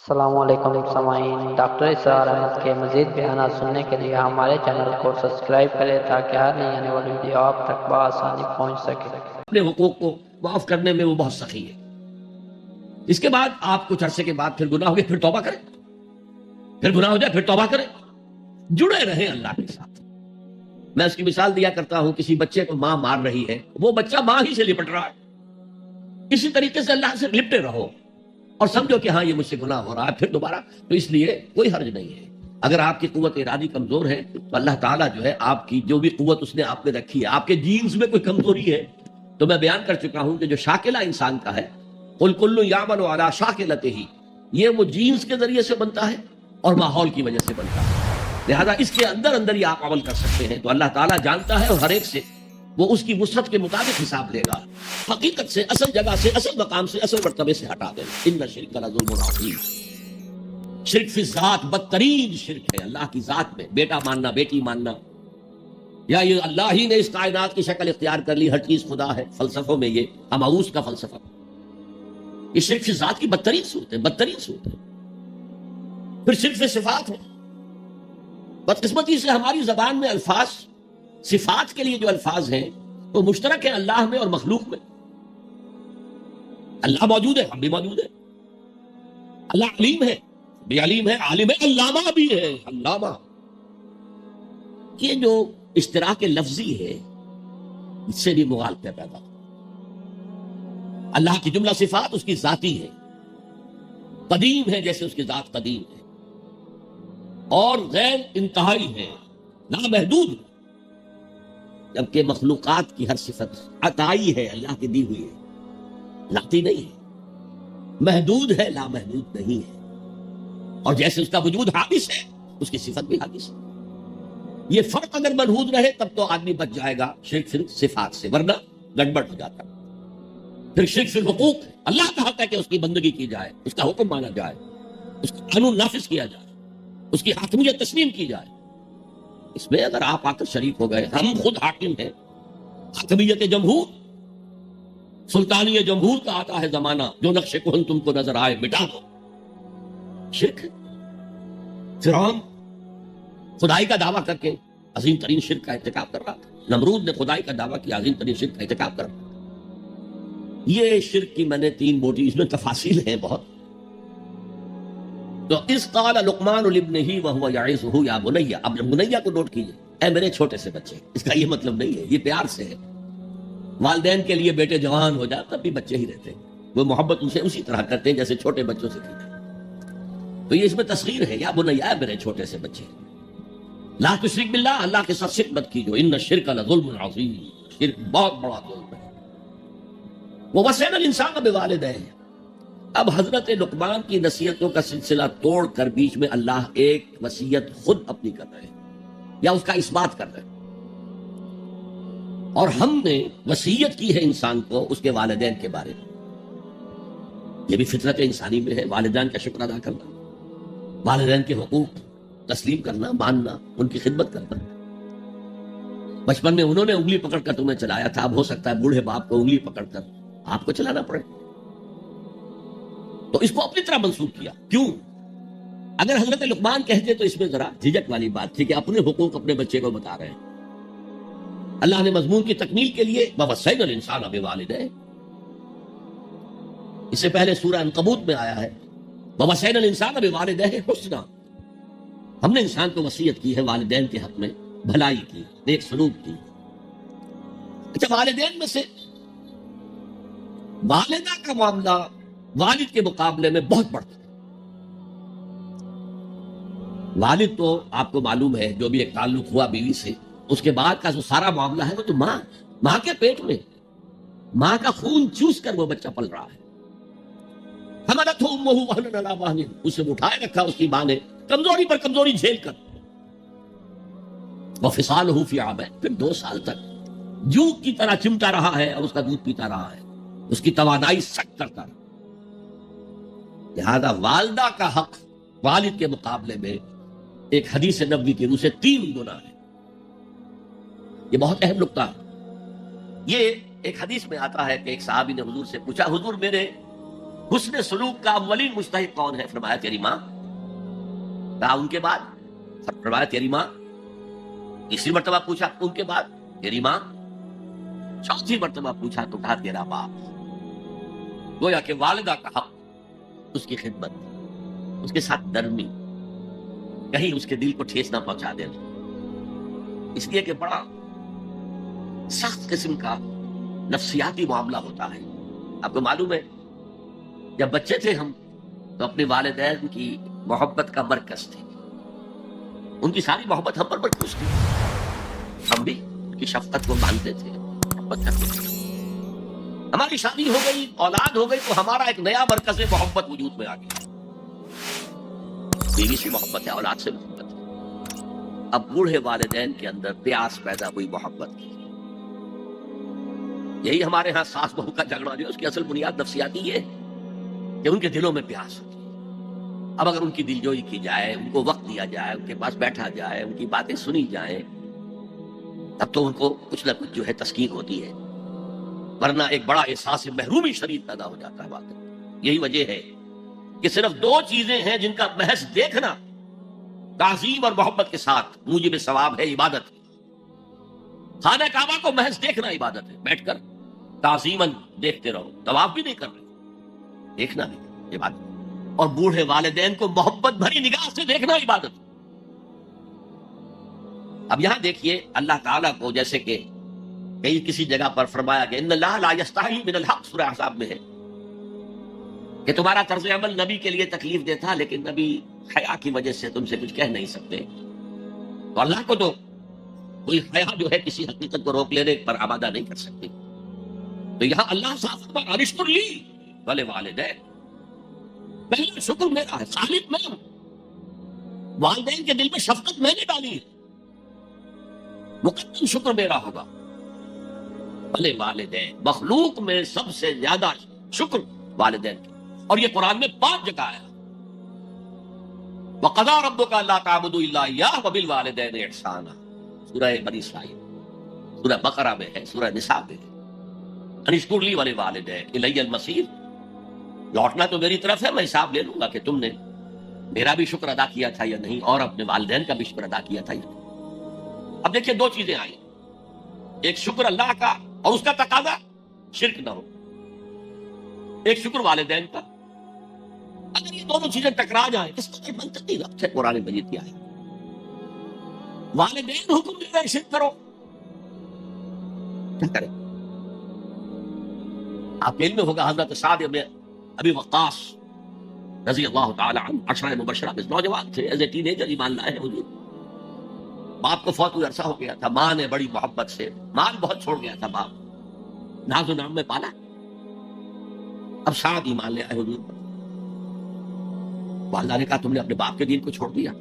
السلام علیکم سامعین، ڈاکٹر اسرار احمد کے مزید بیانات سننے کے لیے ہمارے چینل کو سبسکرائب کریں تاکہ ہر نئی آنے والی ویڈیو آپ تک بآسانی پہنچ سکے۔ اپنے حقوق کو معاف کرنے میں وہ بہت سخی ہے۔ اس کے بعد آپ کچھ عرصے کے بعد پھر گناہ ہو گئے، پھر توبہ کریں، پھر گناہ ہو جائے پھر توبہ کریں، جڑے رہیں اللہ کے ساتھ۔ میں اس کی مثال دیا کرتا ہوں، کسی بچے کو ماں مار رہی ہے، وہ بچہ ماں ہی سے لپٹ رہا ہے، اسی طریقے سے اللہ سے لپٹے رہو اور سمجھو کہ ہاں یہ مجھ سے گناہ ہو رہا ہے، پھر دوبارہ۔ تو اس لیے کوئی حرج نہیں ہے۔ اگر آپ کی قوت ارادی کمزور ہے تو اللہ تعالیٰ جو ہے آپ کی جو بھی قوت اس نے آپ میں رکھی ہے، آپ کے جینز میں کوئی کمزوری ہے تو میں بیان کر چکا ہوں کہ جو شاکلہ انسان کا ہے، قل کل یعمل علی شاکلتہ، یہ وہ جینز کے ذریعے سے بنتا ہے اور ماحول کی وجہ سے بنتا ہے، لہذا اس کے اندر اندر ہی آپ عمل کر سکتے ہیں۔ تو اللہ تعالیٰ جانتا ہے اور ہر ایک سے وہ اس کی وسعت کے مطابق حساب لے گا، حقیقت سے، اصل جگہ سے، اصل مقام سے، اصل مرتبے سے ہٹا دے گا۔ ان الشرک لظلم عظیم، شرک فی الذات بدترین شرک ہے۔ اللہ کی ذات میں بیٹا ماننا، بیٹی ماننا، یا یہ اللہ ہی نے اس کائنات کی شکل اختیار کر لی، ہر چیز خدا ہے، فلسفوں میں یہ ہماؤس کا فلسفہ، یہ شرک فی ذات کی بدترین صورت ہے، بدترین صورت ہے۔ پھر شرک فی صفات ہے۔ بدقسمتی سے ہماری زبان میں الفاظ، صفات کے لیے جو الفاظ ہیں وہ مشترک ہیں اللہ میں اور مخلوق میں۔ اللہ موجود ہے، ہم بھی موجود ہیں۔ اللہ علیم ہے، بھی علیم ہے، عالم ہے، علامہ بھی ہے، علامہ۔ یہ جو اشتراک لفظی ہے اس سے بھی مغالطے پیدا ہو۔ اللہ کی جملہ صفات اس کی ذاتی ہے، قدیم ہے جیسے اس کی ذات قدیم ہے، اور غیر انتہائی ہے، نامحدود ہے، جبکہ مخلوقات کی ہر صفت عطائی ہے، اللہ کی دی ہوئی ہے، ذاتی نہیں ہے، محدود ہے، لامحدود نہیں ہے۔ اور جیسے اس کا وجود حادث ہے اس کی صفت بھی حادث ہے۔ یہ فرق اگر ملحوظ رہے تب تو آدمی بچ جائے گا شرک فی صفات سے، ورنہ گڑبڑ ہو جاتا ہے۔ پھر شرک فی الحقوق، اللہ کا حق ہے کہ اس کی بندگی کی جائے، اس کا حکم مانا جائے، اس کا قانون نافذ کیا جائے، اس کی حاکمیت تسلیم کی جائے۔ اس میں اگر آپ آ کر شریک ہو گئے، ہم خود حاکم ہیں، حاکمیت جمہور، سلطانی جمہور کا آتا ہے زمانہ، جو نقش کہن تم کو نظر آئے مٹا دو، شرک ہے۔ فرعون خدائی کا دعویٰ کر کے عظیم ترین شرک کا ارتکاب کر رہا تھا، نمرود نے خدائی کا دعویٰ کیا، عظیم ترین شرک کا ارتکاب کر رہا تھا۔ یہ شرک کی میں نے 3 موٹی، اس میں تفاصیل ہیں بہت۔ تو اس قال لقمان لابنہ وہو یعظہ یا بنی، اب بنیہ کو نوٹ کیجئے، اے میرے چھوٹے سے بچے، اس کا یہ مطلب نہیں ہے، یہ پیار سے ہے۔ والدین کے لیے بیٹے جوان ہو جائے تب بھی بچے ہی رہتے ہیں، وہ محبت ان سے اسی طرح کرتے ہیں جیسے چھوٹے بچوں سے کی۔ تو یہ اس میں تصغیر ہے، یا بنی، اے میرے چھوٹے سے بچے، لا تشرک باللہ، اللہ کے ساتھ شرک مت کیجو، ان الشرک لظلم عظیم، شرک بہت بڑا ظلم ہے۔ ووصینا الانسان بوالدیہ، اب حضرت لقمان کی نصیحتوں کا سلسلہ توڑ کر بیچ میں اللہ ایک وصیت خود اپنی کر رہے ہیں یا اس کا اثبات کر رہے ہیں، اور ہم نے وصیت کی ہے انسان کو اس کے والدین کے بارے میں۔ یہ بھی فطرت انسانی میں ہے، والدین کا شکر ادا کرنا، والدین کے حقوق تسلیم کرنا، ماننا، ان کی خدمت کرنا۔ بچپن میں انہوں نے انگلی پکڑ کر تمہیں چلایا تھا، اب ہو سکتا ہے بوڑھے باپ کو انگلی پکڑ کر آپ کو چلانا پڑے، تو اس کو اپنی طرح منسوخ کیا۔ کیوں؟ اگر حضرت لقمان کہتے تو اس میں ذرا جھجک والی بات تھی کہ اپنے حقوق اپنے بچے کو بتا رہے ہیں۔ اللہ نے مضمون کی تکمیل کے لیے ووصینا الانسان بوالدیہ، اس سے پہلے سورہ عنکبوت میں آیا ہے ووصینا الانسان بوالدیہ حسنا، ہم نے انسان کو وصیت کی ہے والدین کے حق میں بھلائی کی، نیک سلوک کی۔ اچھا، والدین میں سے والدہ کا معاملہ والد کے مقابلے میں بہت بڑھتا ہے۔ والد تو آپ کو معلوم ہے جو بھی ایک تعلق ہوا بیوی سے، اس کے بعد کا جو سارا معاملہ ہے وہ تو ماں کے پیٹ میں، ماں کا خون چوس کر وہ بچہ پل رہا ہے۔ حملتہ امہ وہنا علی وہن، اسے اٹھائے رکھا اس کی ماں نے کمزوری پر کمزوری جھیل کر، وفصالہ فی عامین، پھر 2 سال تک جوک کی طرح چمٹا رہا ہے اور اس کا دودھ پیتا رہا ہے، اس کی توانائی سک کرتا رہا۔ لہذا والدہ کا حق والد کے مقابلے میں ایک حدیث نبوی کی روح سے 3 گنا ہے۔ یہ بہت اہم نقطہ ہے۔ یہ ایک حدیث میں آتا ہے کہ ایک صحابی نے حضور سے پوچھا، حضور میرے حسن سلوک کا اولین مستحق کون ہے؟ فرمایا تیری ماں. کہا ان کے بعد؟ فرمایا تیری ماں. تیسری مرتبہ پوچھا ان کے بعد؟ تیری ماں. چوتھی مرتبہ پوچھا تو کہا تیرا باپ. گویا کہ والدہ کا حق، اس کی خدمت، اس کے ساتھ نرمی، کہیں اس کے دل کو ٹھیس نہ پہنچا دینا. اس لیے کہ بڑا سخت قسم کا نفسیاتی معاملہ ہوتا ہے. آپ کو معلوم ہے جب بچے تھے ہم تو اپنے والدین کی محبت کا مرکز تھے. ان کی ساری محبت ہم پر مرکوز تھی. ہم بھی ان کی شفقت کو مانتے تھے، محبت کرتے تھے. ہماری شادی ہو گئی، اولاد ہو گئی تو ہمارا ایک نیا مرکز محبت وجود میں آ گیا. بیوی سے محبت ہے، اولاد سے محبت ہے. اب بوڑھے والدین کے اندر پیاس پیدا ہوئی محبت کی. یہی ہمارے ہاں ساس بہو کا جھگڑا جو ہے اس کی اصل بنیاد نفسیاتی یہ ہے کہ ان کے دلوں میں پیاس ہوتی ہے. اب اگر ان کی دلجوئی کی جائے، ان کو وقت دیا جائے، ان کے پاس بیٹھا جائے، ان کی باتیں سنی جائیں، تب تو ان کو کچھ نہ کچھ جو ہے تسکین ہوتی ہے. ورنہ ایک بڑا احساس محرومی شدید پیدا ہو جاتا ہے. واقعی یہی وجہ ہے کہ صرف دو چیزیں ہیں جن کا محض دیکھنا تعظیم اور محبت کے ساتھ موجب ثواب ہے، عبادت ہے. خانہ کعبہ کو محض دیکھنا عبادت ہے، بیٹھ کر تعظیماً دیکھتے رہو، طواف بھی نہیں کر رہے، دیکھنا بھی عبادت. اور بوڑھے والدین کو محبت بھری نگاہ سے دیکھنا عبادت. اب یہاں دیکھیے اللہ تعالیٰ کو جیسے کہ کئی کسی جگہ پر فرمایا کہ ان اللہ لا یستحی من الحق، سورہ احزاب میں ہے کہ تمہارا طرز عمل نبی کے لیے تکلیف دہ تھا لیکن نبی حیا کی وجہ سے تم سے کچھ کہہ نہیں سکتے. تو اللہ کو تو کوئی حیا جو ہے کسی حقیقت کو روک لینے پر آمادہ نہیں کر سکتی. تو یہاں اللہ صاحب فرمایا اشکر لی ولی والدین، پہلا شکر میرا ہے، خالق میں ہوں. والدین کے دل میں شفقت میں نے ڈالی ہے، مقدم شکر میرا ہوگا. بھلے والدین، مخلوق میں سب سے زیادہ شکر والدین کے. اور یہ قرآن میں 5 جگہ آیا. وَقَضَىٰ رَبُّكَ أَلَّا تَعْبُدُوا إِلَّا إِيَّاهُ وَبِالْوَالِدَيْنِ إِحْسَانًا، سورہ بنی اسرائیل، سورہ بقرہ میں ہے، سورہ نساء میں ہے. ان اشکر لی وَلِوَالِدَيْكَ إِلَيَّ الْمَصِيرُ، لوٹنا تو میری طرف ہے، میں حساب لے لوں گا کہ تم نے میرا بھی شکر ادا کیا تھا یا نہیں، اور اپنے والدین کا بھی شکر ادا کیا تھا یا نہیں. اب دیکھیے 2 چیزیں آئی، ایک شکر اللہ کا اور اس کا تقاضا شرک نہ ہو، ایک شکر والدین کا. اگر یہ دونوں چیزیں ٹکرا جائیں، اس کا منطقی ربط ہے قرآن مجید کی آیت. والدین حکم دے رہے شرک کرو، کیا کریں؟ آپ کے علم میں ہوگا حضرت سعد بن ابی وقاص رضی اللہ تعالی عنہ 10 مبشرہ میں نوجوان تھے، ایز اے ٹین ایجر ایمان لائے ہیں حضور. باپ کو فوت ہوئے عرصہ ہو گیا تھا، ماں نے بڑی محبت سے، مال بہت چھوڑ گیا تھا باپ، ناز و نام میں پالا. اب سعد ایمان لے آئے حضور پر. والدہ نے کہا تم نے اپنے باپ کے دین کو چھوڑ دیا،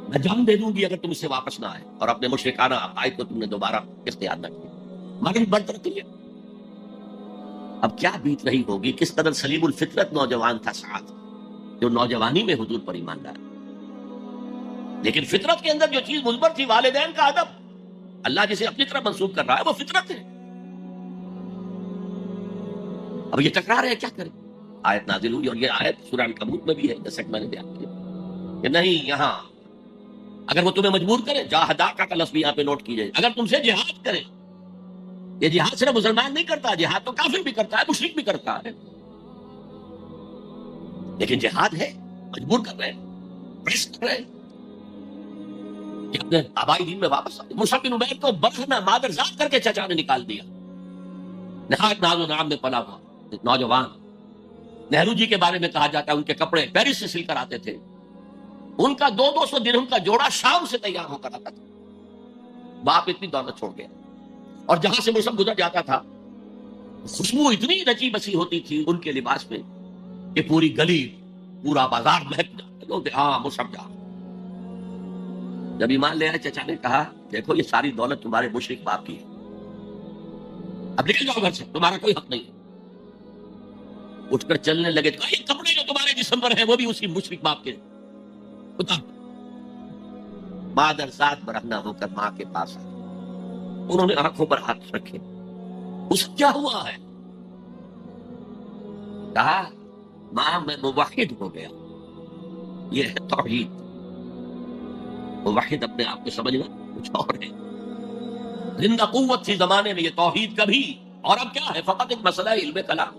میں جان دے دوں گی اگر تم اس سے واپس نہ آئے اور اپنے مشرکانہ عقائد کو تم نے دوبارہ اختیار نہ کیا. مگر برطرف کیا. اب کیا بیت رہی ہوگی، کس قدر سلیم الفطرت نوجوان تھا سعد، جو نوجوانی میں حضور پر ایمان لایا. لیکن فطرت کے اندر جو چیز مضمر تھی، والدین کا ادب، اللہ جسے اپنی طرف منسوب کر رہا ہے وہ فطرت ہے. اب یہ ٹکرا رہے ہیں، کیا کریں؟ آیت نازل ہوئی، اور یہ آیت سورہ عنکبوت میں بھی ہے، جیسا کہ میں نے بیان کیا کہ نہیں، یہاں اگر وہ تمہیں مجبور کرے، جاہداکا کا لفظ بھی یہاں پہ نوٹ کیجئے، اگر تم سے جہاد کرے، یہ جہاد صرف مسلمان نہیں کرتا، جہاد تو کافر بھی کرتا ہے، مشرک بھی کرتا ہے، لیکن جہاد ہے، مجبور کر رہے ہیں، پریس کر رہے ہیں کہ اپنے آبائی دین میں واپس آئے. مصعب بن عمیر کو برہنہ مادرزاد کر کے چچا نے نکال دیا. نہایت ناز و نام میں پلا ہوا نوجوان. نہرو جی کے بارے میں کہا جاتا ہے ان کے کپڑے پیرس سے سل کر آتے تھے، ان کا 200 درہم کا جوڑا شام سے تیار ہو کر آتا تھا. باپ اتنی دولت چھوڑ گیا، اور جہاں سے مصعب گزر جاتا تھا خوشبو اتنی رچی بسی ہوتی تھی ان کے لباس میں کہ پوری گلی، پورا بازار مہک جاتا. لوگ ہاں مصعب جا. جب ایمان لے آئے، چچا نے کہا دیکھو یہ ساری دولت تمہارے مشرک باپ کی ہے، اب نکل جاؤ گھر سے، تمہارا کوئی حق نہیں ہے. اٹھ کر چلنے لگے تو یہ کپڑے جو تمہارے جسم پر ہیں وہ بھی اسی مشرک باپ کے. مادرزاد برہنہ ہو کر ماں کے پاس آئے، انہوں نے آنکھوں پر ہاتھ رکھے. اس کیا ہوا ہے؟ کہا ماں میں موحد ہو گیا. یہ ہے توحید. موحد اپنے آپ کو سمجھنا کچھ اور ہے. زندہ قوت تھی زمانے میں یہ توحید کا بھی، اور اب کیا ہے؟ فقط ایک مسئلہ ہے علم کلام.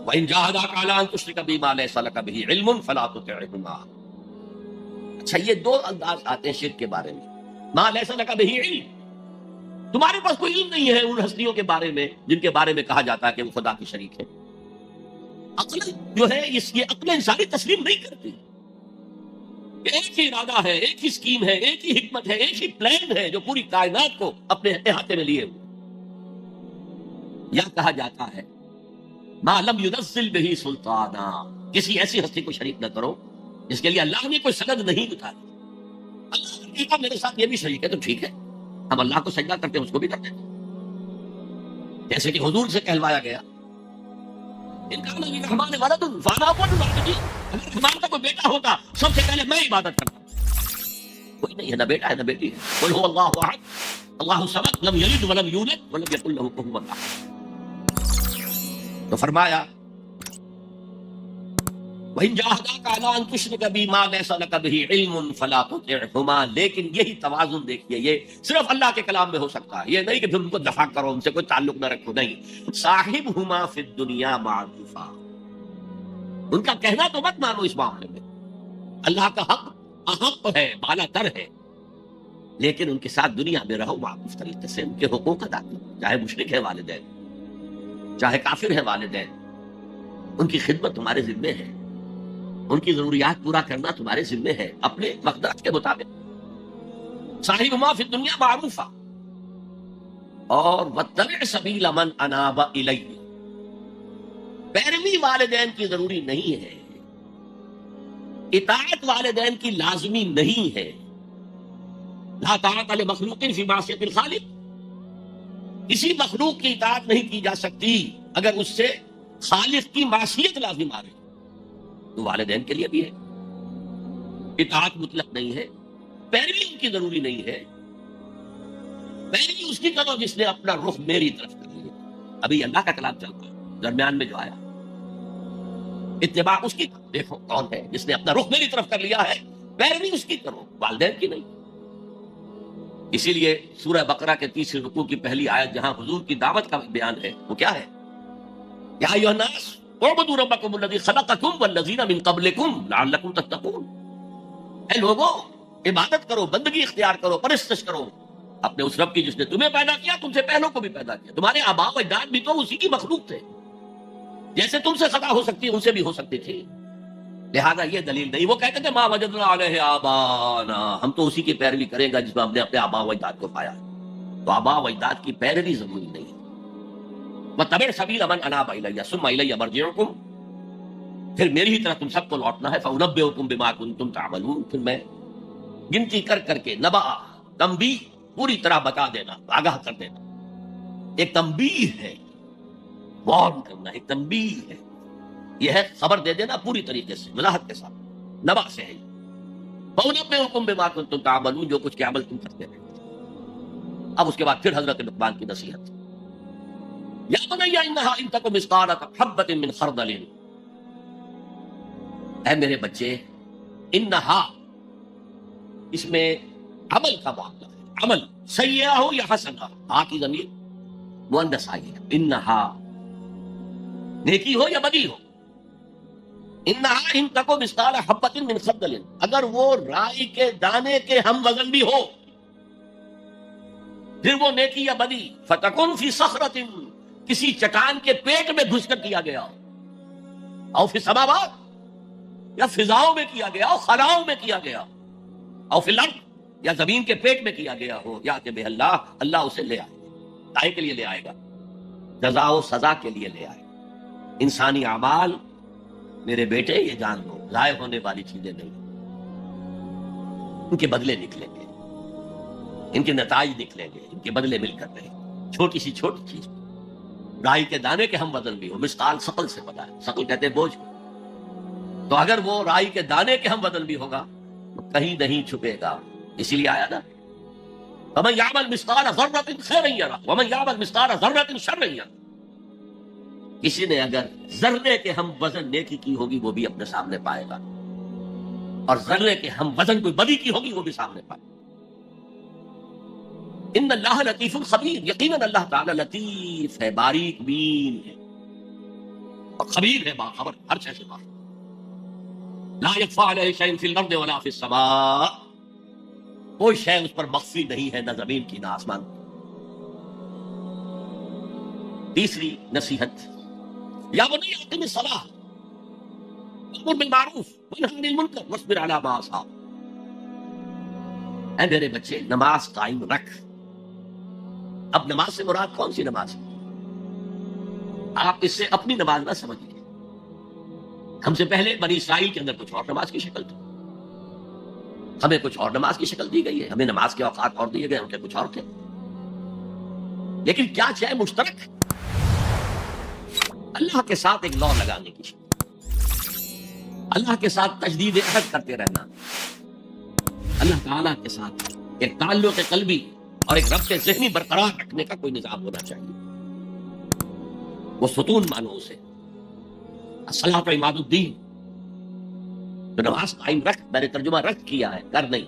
وَإِن جَاهَدَاكَ عَلَىٰ أَن تُشْرِكَ بِي مَا لَيْسَ لَكَ بِهِ عِلْمٌ فَلَا تُطِعْهُمَا. اچھا، یہ دو انداز آتے ہیں شرک کے بارے میں. مَا لَيْسَ لَكَ بِهِ علم، تمہارے پاس کوئی علم نہیں ہے ان ہستیوں کے بارے میں جن کے بارے میں کہا جاتا ہے کہ وہ خدا کی شریک ہے. عقل جو ہے یہ عقل انسانی تسلیم نہیں کرتی. ایک ہی ارادہ ہے، ایک ہی اسکیم ہے، ایک ہی حکمت ہے، ایک ہی پلان ہے جو پوری کائنات کو اپنے احاطے میں لیے ہوئے. یا کہا جاتا ہے ما لم ينزل به سلطانا، کسی ایسی ہستی کو شریک نہ کرو جس کے لیے اللہ نے کوئی سند نہیں اتاری. اللہ نے کہا میرے ساتھ یہ بھی شریک ہے تو ٹھیک ہے، ہم اللہ کو سجدہ کرتے ہیں اس کو بھی کرتے ہیں. جیسے کہ حضور سے کہلوایا گیا ان کا رحمان ولد فانا اول العابدین، اگر رحمان کا کوئی بیٹا ہوتا سب سے پہلے میں عبادت کرتا. کوئی نہیں ہے، نہ بیٹا ہے نہ بیٹی ہے. قل هو اللہ احد اللہ الصمد لم یلد ولم یولد ولم یکن له کفوا احد. تو فرمایا وَإِن جَاهَدَاكَ عَلَىٰ أَن تُشْرِكَ بِي مَا لَيْسَ لَكَ بِهِ عِلْمٌ فَلَا تُطِعْهُمَا. لیکن یہی توازن دیکھیے، یہ صرف اللہ کے کلام میں ہو سکتا ہے. یہ نہیں کہ پھر ان کو دفاع کرو، ان سے کوئی تعلق نہ رکھو. نہیں، صاحبهما فی الدنیا معروفا. ان کا کہنا تو مت مانو اس معاملے میں. اللہ کا حق احق ہے، بالا تر ہے، لیکن ان کے ساتھ دنیا میں رہو معروف طریقے سے. ان کے حقوق ادا کرو، چاہے مشرک ہے والدین، چاہے کافر ہے والدین. ان کی خدمت تمہارے ذمے ہے، ان کی ضروریات پورا کرنا تمہارے ذمے ہے اپنے مقدرت کے مطابق. صاحبہما فی الدنیا معروفا. اور واتبع سبیل من اناب الی، پیروی والدین کی ضروری نہیں ہے، اطاعت والدین کی لازمی نہیں ہے. لا طاعت لمخلوق فی معصیت الخالق، کسی مخلوق کی اطاعت نہیں کی جا سکتی اگر اس سے خالق کی معصیت لازم آ رہی. تو والدین کے لیے بھی ہے، اطاعت مطلق نہیں ہے، پیروی ان کی ضروری نہیں ہے. پیروی اس کی کرو جس نے اپنا رخ میری طرف کر لیا. ابھی اللہ کا کلام چلتا ہے، درمیان میں جو آیا اتباع اس کی کرو. دیکھو کون ہے جس نے اپنا رخ میری طرف کر لیا ہے، پیروی اس کی کرو، والدین کی نہیں. اسی لیے سورہ بقرہ کے 30 رکوع کی پہلی آیت جہاں حضور کی دعوت کا بیان ہے وہ کیا ہے؟ یا ایھا الناس اعبدوا ربکم الذی خلقکم والذین من قبلکم لعلکم تتقون. اے لوگوں، عبادت کرو، بندگی اختیار کرو، پرستش کرو اپنے اس رب کی جس نے تمہیں پیدا کیا، تم سے پہلوں کو بھی پیدا کیا. تمہارے آباء و اجداد بھی تو اسی کی مخلوق تھے، جیسے تم سے خطا ہو سکتی ان سے بھی ہو سکتی تھی. لہذا یہ دلیل نہیں. وہ کہتے تھے ما وجدنا علیہ آبانا، ہم تو اسی کی پیروی کریں گا جس میں ہم نے اپنے آباء و اجداد کو پایا. تو آباء و اجداد کی پیروی ضروری نہیں ہے. وَاتَّبِعْ سَبِيلَ مَنْ أَنَابَ إِلَيَّ ثُمَّ إِلَيَّ مَرْجِعُكُمْ، پھر میری ہی طرف تم سب کو لوٹنا ہے. فَأُنَبِّئُكُمْ بِمَا كُنتُمْ تَعْمَلُونَ، پھر میں گنتی کر کر کے نبا تنبیہ پوری طرح بتا دینا، آگاہ کر دینا. ایک تنبیہ ہے، وارن کرنا، ایک تنبیہ ہے. یہ ہے خبر دے دینا پوری طریقے سے، وضاحت کے ساتھ. نبا سے ہے. فَأُنَبِّئُكُمْ بِمَا كُنتُمْ تَعْمَلُونَ، جو کچھ کے عمل تم کرتے رہے. اب اس کے بعد پھر حضرت لقمان کی نصیحت. یا بنی انہا ان تک مثقال حبۃ من خردل، اے میرے بچے، انہا اس میں عمل کا معاملہ ہے. عمل سیئہ ہو یا حسنہ، ہا کی ضمیر مؤنث آئی ہے. انہا نیکی ہو یا بدی ہو. انہا ان تک مثقال حبۃ من خردل، اگر وہ رائی کے دانے کے ہم وزن بھی ہو، پھر وہ نیکی یا بدی. فتکن فی صخرۃ، کسی چٹان کے پیٹ میں گھس کر کیا گیا، او فی السماوات، یا فضاؤں میں کیا گیا، او خلاؤں میں کیا گیا، او فی الارض، یا زمین کے پیٹ میں کیا گیا ہو. یا کہ بے اللہ، اللہ اسے لے آئے گا، کائے کے لیے لے آئے گا؟ جزا و سزا کے لیے لے آئے گا. انسانی اعمال میرے بیٹے یہ جان لو ضائع ہونے والی چیزیں نہیں، ان کے بدلے نکلیں گے، ان کے نتائج نکلیں گے، ان کے بدلے مل کر رہے. چھوٹی سی چھوٹی چیز، رائی کے دانے کے ہم وزن بھی ہو. مثقال ثقل سے پتا ہے، ثقل کہتے ہیں بوجھ کو. تو اگر وہ رائی کے دانے کے ہم وزن بھی ہوگا تو کہیں نہیں چھپے گا. اسی لیے آیا نا وَمَن يَعْمَلْ مِثْقَالَ ذَرَّةٍ خَيْرًا يَرَهُ وَمَن يَعْمَلْ مِثْقَالَ ذَرَّةٍ شَرًّا يَرَهُ. کسی نے اگر ذرے کے ہم وزن نیکی کی ہوگی وہ بھی اپنے سامنے پائے گا، اور ذرے کے ہم وزن کوئی بدی کی ہوگی وہ بھی سامنے پائے گا۔ ان اللہ لطیف خبیر، یقیناً اللہ تعالی لطیف ہے، باریک بین ہے، اور خبیر ہے، باخبر ہر شے سے باخبر۔ لا یخفی علیہ شیء فی الارض ولا فی السماء، کوئی شے اس پر مخفی نہیں ہے، نہ زمین کی نہ آسمان کی۔ تیسری نصیحت، یا بنی اقم الصلاۃ وامر بالمعروف وانہی عن المنکر واصبر علی ما اصاب، اے میرے بچے نماز قائم رکھ۔ اب نماز سے مراد کون سی نماز ہے؟ آپ اس سے اپنی نماز نہ سمجھیے۔ ہم سے پہلے بنی اسرائیل کے اندر کچھ اور نماز کی شکل تھی، ہمیں کچھ اور نماز کی شکل دی گئی ہے، ہمیں نماز کے اوقات اور دیے گئے، ان کے کچھ اور تھے، لیکن کیا چاہے مشترک اللہ کے ساتھ ایک لا لگانے کی شکل، اللہ کے ساتھ تجدید عہد کرتے رہنا، اللہ تعالیٰ کے ساتھ ایک تعلق قلبی اور ایک ربط ذہنی برقرار رکھنے کا کوئی نظام ہونا چاہیے۔ وہ ستون مانو اسے، الصلاۃ عماد الدین، تو نماز قائم رکھ، میں نے ترجمہ رکھ کیا ہے، کر نہیں۔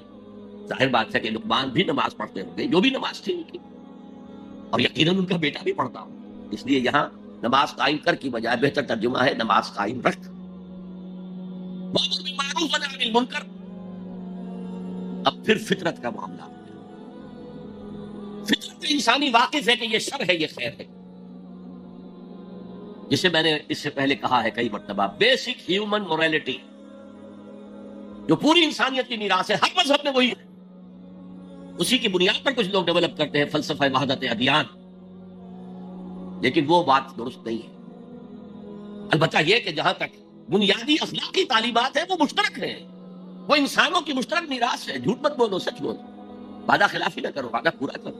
ظاہر بات ہے کہ لقمان بھی نماز پڑھتے ہوں گے، جو بھی نماز تھی ان کی، اور یقیناً ان کا بیٹا بھی پڑھتا ہوں، اس لیے یہاں نماز قائم کر کی بجائے بہتر ترجمہ ہے نماز قائم رکھ۔ وامر بالمعروف وانہی عن المنکر، اب پھر فطرت کا معاملہ، فطرت انسانی واقف ہے کہ یہ شر ہے، یہ خیر ہے، جسے میں نے اس سے پہلے کہا ہے کئی مرتبہ، بیسک ہیومن موریلٹی جو پوری انسانیت کی میراث ہے، ہر مذہب میں وہی ہے، اسی کی بنیاد پر کچھ لوگ ڈیولپ کرتے ہیں فلسفہ وحدت ادیان، لیکن وہ بات درست نہیں ہے۔ البتہ یہ کہ جہاں تک بنیادی اخلاقی تعلیمات ہیں وہ مشترک ہیں، وہ انسانوں کی مشترک میراث ہے، جھوٹ مت بولو، سچ بولو، وعدہ خلافی نہ کرو، وعدہ پورا کرو،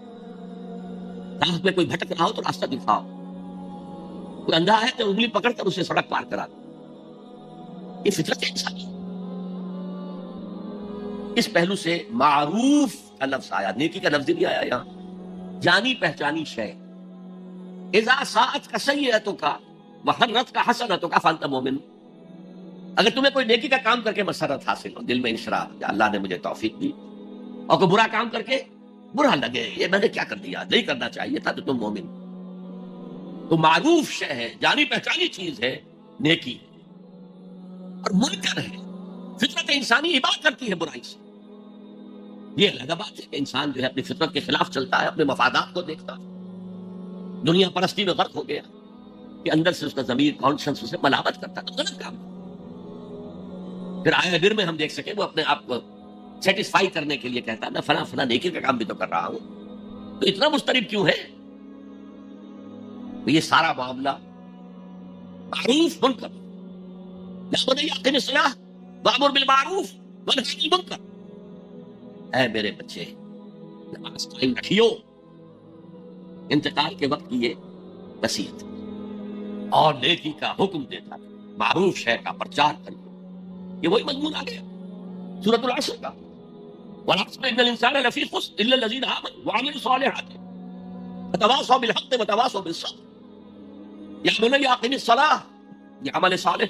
راہ میں کوئی بھٹک رہا ہو تو راستہ دکھاؤ، کوئی اندھا ہے تو انگلی پکڑ کر اسے سڑک پار کرا دو، یہ فطرت انسانی۔ اس پہلو سے معروف کا لفظ آیا، نیکی کا لفظ نہیں آیا یہاں، جانی پہچانی شے، اذا ساعت کا سیئتک وحرت کا حسنتک فانت مومن، اگر تمہیں کوئی نیکی کا کام کر کے مسرت حاصل ہو، دل میں انشراح، یا اللہ نے مجھے توفیق دی، اور کوئی برا کام کر کے برا لگے، یہ میں نے کیا کر دیا، نہیں کرنا چاہیے تھا، تو تم مومن، تو معروف شے ہے، جانی پہچانی چیز ہے نیکی، اور منکر ہے، فطرت انسانی اباحت کرتی ہے برائی سے۔ یہ الگ بات ہے کہ انسان جو ہے اپنی فطرت کے خلاف چلتا ہے، اپنے مفادات کو دیکھتا ہے، دنیا پرستی میں غرق ہو گیا کہ اندر سے اس کا ضمیر کانشنس اسے ملامت کرتا ہے، تو غلط کام ہے۔ پھر آئے دن میں ہم دیکھ سکیں وہ اپنے آپ کو سیٹسفائی کرنے کے لیے کہتا ہے میں فلاں فلاں نیکی کا کام بھی تو کر رہا ہوں، تو اتنا مضطرب کیوں ہے؟ تو یہ سارا معاملہ معروف منکر، یا بنی اقم الصلاۃ وامر بالمعروف وانہی عن المنکر، اے میرے بچے نماز قائم رکھیو۔ انتقال کے وقت کی یہ وصیت، اور نیکی کا حکم دیتا ہے، معروف شے کا پرچار کریے، یہ وہی مضمون آ گیا سورۃ العصر کا، والعصر ان الانسان لفی خسر الا الذین آمنوا وعملوا الصالحات وتواصوا بالحق وتواصوا بالصبر۔ یا بنی اقم الصلاۃ، یہ عمل صالح،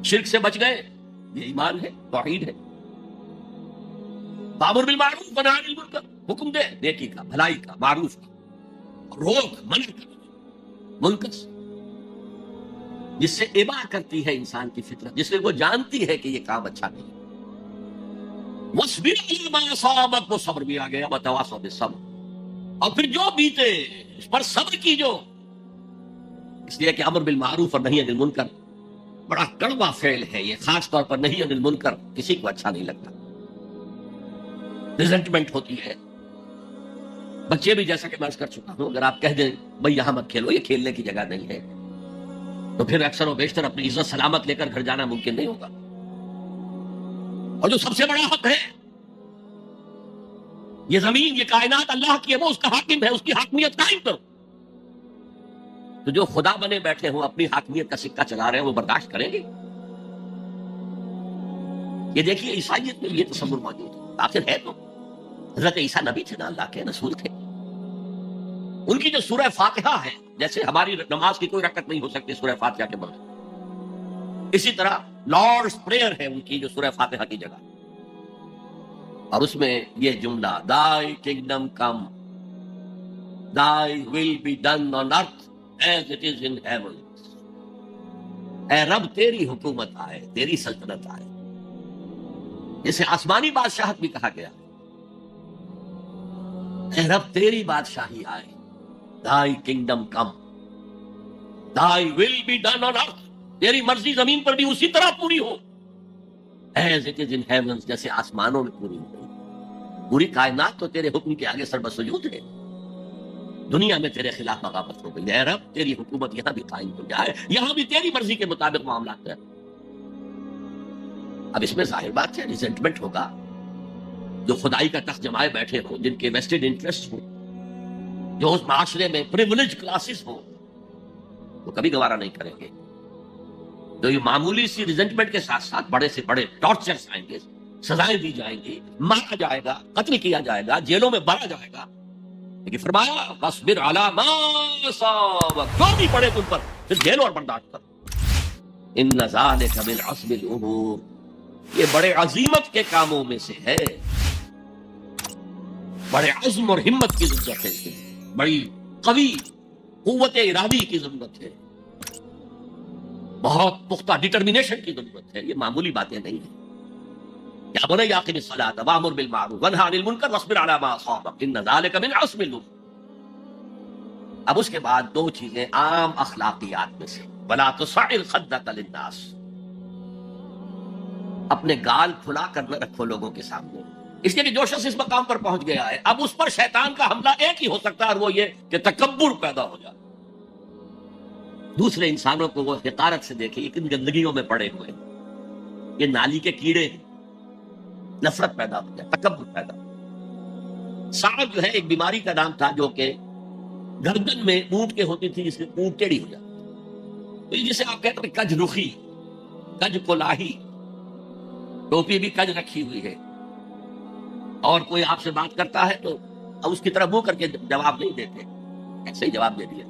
شرک سے بچ گئے، یہ ایمان ہے، توحید ہے، وامر بالمعروف وانہی عن المنکر، حکم دے نیکی کا، بھلائی کا، معروف کا، روک منع کر منکر سے، جس سے ابا کرتی ہے انسان کی فطرت، جس سے وہ جانتی ہے کہ یہ کام اچھا نہیں۔ وَاصْبِرْ عَلَىٰ مَا أَصَابَكَ، وہ صبر بھی آ گیا، وَتَوَاصَوْا بِالصَّبْرِ، اور پھر جو بیتے اس پر صبر کیجو، اس لیے کہ امر بالمعروف اور نہی عن المنکر بڑا کڑوا فعل ہے، یہ خاص طور پر نہی عن المنکر کسی کو اچھا نہیں لگتا، ریزنٹمنٹ ہوتی ہے۔ بچے بھی جیسا کہ میں عرض کر چکا ہوں، اگر آپ کہہ دیں بھائی یہاں مت کھیلو، یہ کھیلنے کی جگہ نہیں ہے، تو پھر اکثر و بیشتر اپنی عزت سلامت لے کر گھر جانا ممکن نہیں ہوگا۔ اور جو سب سے بڑا حق ہے، یہ زمین، یہ کائنات اللہ کی ہے، وہ اس کا حاکم ہے، اس کی حاکمیت قائم کرو۔ تو جو خدا بنے بیٹھے ہوں اپنی حاکمیت کا سکہ چلا رہے ہیں، وہ برداشت کریں گے؟ یہ دیکھیے عیسائیت میں یہ تصور موجود ہے، آخر ہے تو حضرت عیسیٰ نبی تھے نا، اللہ کے رسول تھے، ان کی جو سورہ فاتحہ ہے جیسے ہماری نماز کی کوئی رکعت نہیں ہو سکتی سورہ فاتحہ کے بغیر، اسی طرح لارڈس پریئر ہے ان کی جو سورہ فاتحہ کی جگہ، اور اس میں یہ جملہ Thy kingdom come, Thy will be done on earth as it is in heaven. اے رب تیری حکومت آئے، تیری سلطنت آئے، جسے آسمانی بادشاہت بھی کہا گیا، اے رب تیری بادشاہی آئے، Thy kingdom come, Thy will be done on earth. تیری مرضی زمین پر بھی اسی طرح پوری ہو as it is in heavens، جیسے آسمانوں میں پوری ہو گئی۔ پوری کائنات تو تیرے حکم کے آگے سر بسجود ہے، دنیا میں تیرے خلاف بغاوت ہو گئی، اے رب تیری حکومت یہاں بھی قائم ہو جائے، یہاں بھی تیری مرضی کے مطابق معاملات ہیں۔ اب اس میں ظاہر بات ہے ریزنٹمنٹ ہوگا، جو خدائی کا تخت جمائے بیٹھے ہوں، جن کے ویسٹڈ انٹرسٹ ہوں، جو اس معاشرے میں پریولیج کلاسز ہوں، وہ کبھی گوارا نہیں کریں گے۔ تو یہ معمولی سی ریزنٹمنٹ کے ساتھ ساتھ بڑے سے بڑے ٹارچرز آئیں گے، سزائیں دی جائیں گی، مارا جائے گا، قتل کیا جائے گا، جیلوں میں بھرا جائے گا، لیکن فرمایا وَاصْبِرْ عَلَىٰ مَا أَصَابَكَ، جو بھی پڑے تم پر پھر جھیلو اور برداشت کرو۔ إِنَّ ذَلِكَ مِنْ عَزْمِ الْأُمُورِ، یہ بڑے عظیمت کے کاموں میں سے ہے، بڑے عزم اور ہمت کی ضرورت ہے، اس میں بڑی قوی قوت ارادی کی ضرورت ہے، بہت پختہ ڈٹرمینیشن کی ضرورت ہے، یہ معمولی باتیں نہیں ہیں۔ یا بنی اقم الصلاۃ وامر بالمعروف وانہی عن المنکر واصبر علی ما اصابک ان ذلک من عزم الامور۔ اب اس کے بعد دو چیزیں عام اخلاقیات میں سے، ولا تصعر خدک للناس، اپنے گال پھلا کر نہ رکھو لوگوں کے سامنے، اس لیے کہ جو شخص اس مقام پر پہنچ گیا ہے اب اس پر شیطان کا حملہ ایک ہی ہو سکتا ہے، اور وہ یہ کہ تکبر پیدا ہو جائے، دوسرے انسانوں کو وہ حقارت سے دیکھے، یہ کن گندگیوں میں پڑے ہوئے ہیں، یہ نالی کے کیڑے ہیں، نفرت پیدا ہو جائے، تکبر پیدا ہو۔ سعد جو ہے ایک بیماری کا نام تھا جو کہ گردن میں اونٹ کے ہوتی تھی، جس میں اونٹ ٹیڑھی ہو جاتی، تو یہ جسے آپ کہتے ہیں کج رخی، کج کولاہی، ٹوپی بھی کج رکھی ہوئی ہے، اور کوئی آپ سے بات کرتا ہے تو اس کی طرف منہ کر کے جواب نہیں دیتے، ایسے ہی جواب دے دیا۔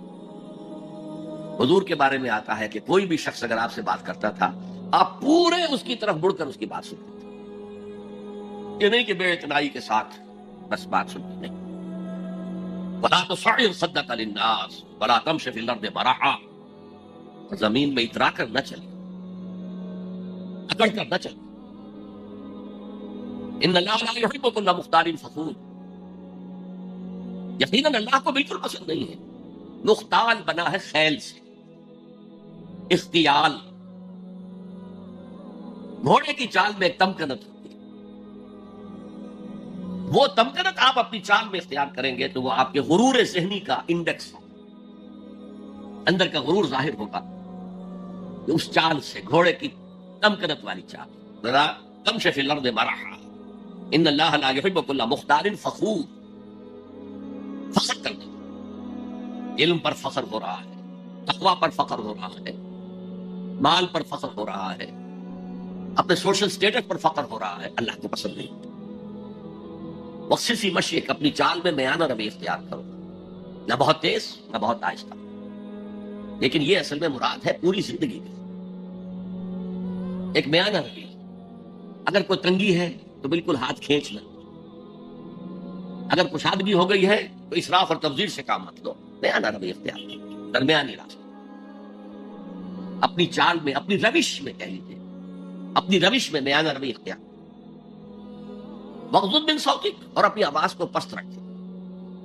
حضور کے بارے میں آتا ہے کہ کوئی بھی شخص اگر آپ سے بات کرتا تھا آپ پورے اس کی طرف مڑ کر اس کی بات سنتے تھے، یہ نہیں کہ بے اعتنائی کے ساتھ بس بات سنتے نہیں۔ وَلَا تُصَعِّرْ خَدَّكَ لِلنَّاسِ وَلَا تَمْشِ فِي الْأَرْضِ مَرَحًا، زمین میں اترا کر نہ چلے، اکڑ کر نہ چلے۔ ان اللہ لا يحب كل مختال فخور، یقیناً اللہ کو بالکل پسند نہیں ہے مختال بنا ہے خیل سے، اختیال، گھوڑے کی چال میں ایک تمکنت ہوتی ہے، وہ تمکنت آپ اپنی چال میں اختیار کریں گے تو وہ آپ کے غرور ذہنی کا انڈیکس ہوگا، اندر کا غرور ظاہر ہوگا کہ اس چال سے، گھوڑے کی تمکنت والی چال، ذرا تمشِ فی الارض مرحا، ان اللہ لا يحب كل مختال فخور، فخر کرنا، علم پر فخر ہو رہا ہے، تقوی پر فخر ہو رہا ہے، مال پر فخر ہو رہا ہے، اپنے سوشل سٹیٹس پر فخر ہو رہا ہے، اللہ کو پسند نہیں۔ وقصص مشیک، اپنی چال میں میانہ روی اختیار کرو، نہ بہت تیز نہ بہت آہستہ، لیکن یہ اصل میں مراد ہے پوری زندگی میں ایک میانہ روی۔ اگر کوئی تنگی ہے تو بالکل ہاتھ کھینچ لو، اگر کشادگی ہو گئی ہے تو اسراف اور تبذیر سے کام مت لو، میانہ روی اختیار کرو، درمیانی راستہ، اپنی چال میں، اپنی روش میں کہہ لیجیے، اپنی روش میں میانہ روی اختیار، وغضض من صوتک، اور اپنی آواز کو پست رکھے۔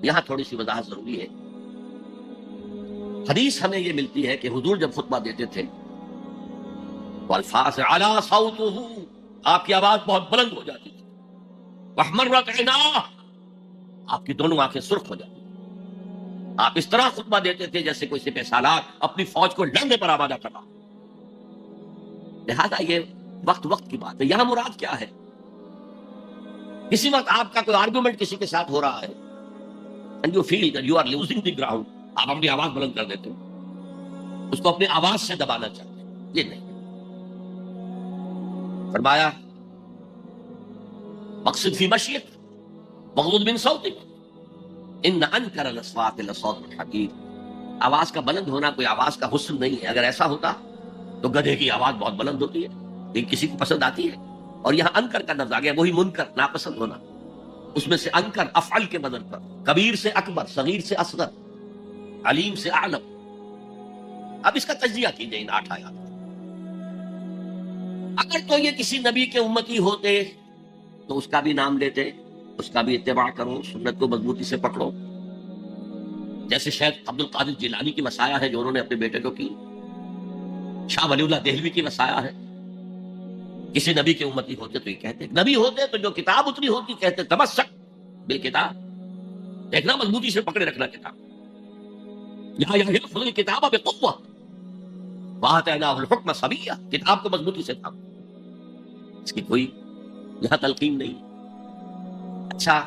یہاں تھوڑی سی وضاحت ضروری ہے، حدیث ہمیں یہ ملتی ہے کہ حضور جب خطبہ دیتے تھے تو الفاظ علی صوتہ، آپ کی آواز بہت بلند ہو جاتی تھی، واحمرت عیناہ، آپ کی دونوں آنکھیں سرخ ہو جاتی تھی، آپ اس طرح خطبہ دیتے تھے جیسے کوئی سپہ سالار اپنی فوج کو لڑنے پر آمادہ کر رہا۔ لہذا یہ وقت کی بات ہے۔ یہاں مراد کیا ہے؟ کسی وقت آپ کا کوئی آرگومنٹ کسی کے ساتھ ہو رہا ہے and you feel that you are losing the ground، آپ اپنی آواز بلند کر دیتے ہیں، اس کو اپنی آواز سے دبانا چاہتے ہیں، یہ نہیں۔ فرمایا مقصد فی مشیک وغضض من صوتک ان انکر الاصوات لصوت الحمیر، آواز کا بلند ہونا کوئی آواز کا حسن نہیں ہے. اگر ایسا ہوتا تو گدھے کی آواز بہت بلند ہوتی ہے، لیکن کسی کو پسند آتی ہے. اور یہاں انکر کا لفظ آ گیا، وہی منکر، ناپسند ہونا. اس میں سے انکر افعل کے بدل پر، کبیر سے اکبر، صغیر سے اصغر، علیم سے اعلم. اب اس کا تجزیہ کیجئے ان 8 آیات. اگر تو یہ کسی نبی کے امتی ہوتے تو اس کا بھی نام لیتے، اس کا بھی اتباع کرو، سنت کو مضبوطی سے پکڑو. جیسے شیخ عبد القادر جیلانی کی وصایا ہے جو انہوں نے اپنے بیٹے کو کی، شاہ ولی اللہ دہلوی کی وصایا ہے. کسی نبی کے امتی ہوتے تو یہ کہتے، نبی ہوتے تو جو کتاب اتری ہوتی کہتے تمسک بالکتاب، دیکھنا مضبوطی سے پکڑے رکھنا کتاب. یا خذ الکتاب بقوہ وآتیناہ الحکم صبیہ، کتاب کو مضبوطی سے تھام. اس کی کوئی یہاں تلقین نہیں. اچھا،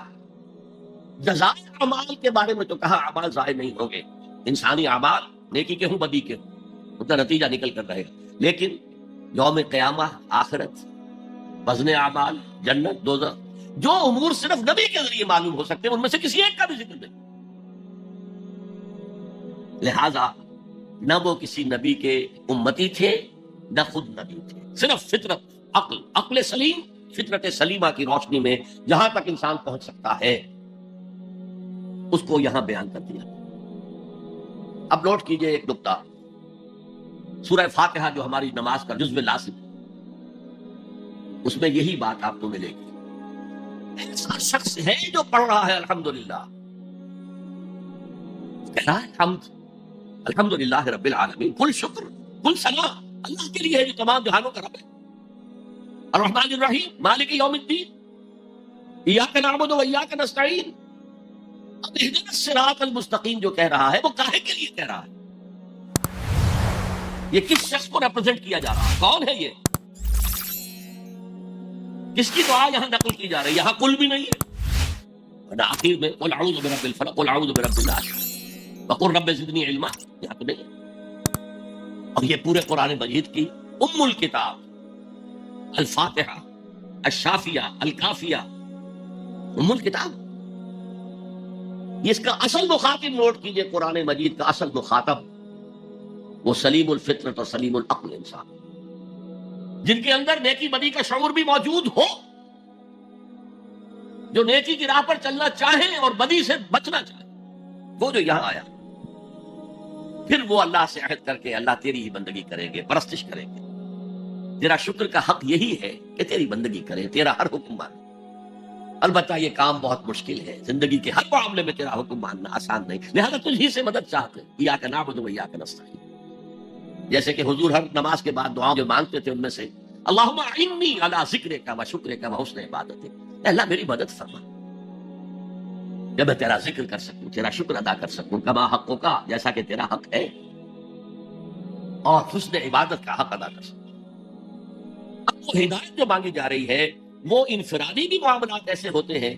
جزائے اعمال کے بارے میں تو کہا اعمال ضائع نہیں ہوں گے. انسانی اعمال نیکی کے ہوں بدی کے ہوں ان کا نتیجہ نکل کر رہے گا. لیکن یوم قیامہ، آخرت، وزن اعمال، جنت، دوزخ، جو امور صرف نبی کے ذریعے معلوم ہو سکتے ہیں ان میں سے کسی ایک کا بھی ذکر نہیں. لہذا نہ وہ کسی نبی کے امتی تھے نہ خود نبی تھے. صرف فطرت، عقل سلیم، فطرت سلیمہ کی روشنی میں جہاں تک انسان پہنچ سکتا ہے اس کو یہاں بیان کر دیا. اب نوٹ کیجئے ایک نکتہ، سورہ فاتحہ جو ہماری نماز کا جزو لازم ہے اس میں یہی بات آپ کو ملے گی. ایسا شخص ہے جو پڑھ رہا ہے الحمدللہ، کہہ رہا ہے حمد الحمدللہ رب العالمین، کل شکر، کل ثنا اللہ کے لیے ہے جو تمام جہانوں کا رب ہے. الرحمن الرحیم، مالک یوم الدین، ایاک نعبد و ایاک نستعین. اب اہدنا الصراط المستقیم جو کہہ رہا ہے وہ کاہے کے لیے کہہ رہا ہے؟ یہ کس شخص کو ریپرزینٹ کیا جا رہا ہے؟ کون ہے یہ؟ کس کی دعا یہاں نقل کی جا رہی ہے؟ یہاں کل بھی نہیں ہے. آخر میں قل اعوذ برب الفلق، قل اعوذ برب الناس، وقل رب زدنی علما، یہاں تو نہیں ہے. اور یہ پورے قرآن مجید کی ام الکتاب، الفاتحہ، الشافیہ، الکافیہ، ام الکتاب. یہ اس کا اصل مخاطب نوٹ کیجئے، قرآن مجید کا اصل مخاطب وہ سلیم الفطرت اور سلیم العقل انسان، جن کے اندر نیکی بدی کا شعور بھی موجود ہو، جو نیکی کی راہ پر چلنا چاہے اور بدی سے بچنا چاہے. وہ جو یہاں آیا پھر وہ اللہ سے عہد کر کے اللہ تیری ہی بندگی کریں گے، پرستش کریں گے. تیرا شکر کا حق یہی ہے کہ تیری بندگی کریں، تیرا ہر حکم مانیں. البتہ یہ کام بہت مشکل ہے، زندگی کے ہر معاملے میں تیرا حکم ماننا آسان نہیں، لہذا تجھ ہی سے مدد چاہتے ہیں. ایاک نعبد و ایاک نستعین، جیسے کہ حضور ہر نماز کے بعد دعا جو مانگتے تھے ان میں سے اللہم اعنی علی ذکرک و شکرک و حسن عبادتک، اے اللہ میری مدد فرما جب میں تیرا ذکر کر سکوں، تیرا شکر ادا کر سکوں، کما حقک، جیسا کہ تیرا حق ہے، اور حسن عبادت کا حق ادا کر سکوں. اب وہ ہدایت جو مانگی جا رہی ہے وہ انفرادی بھی معاملات ایسے ہوتے ہیں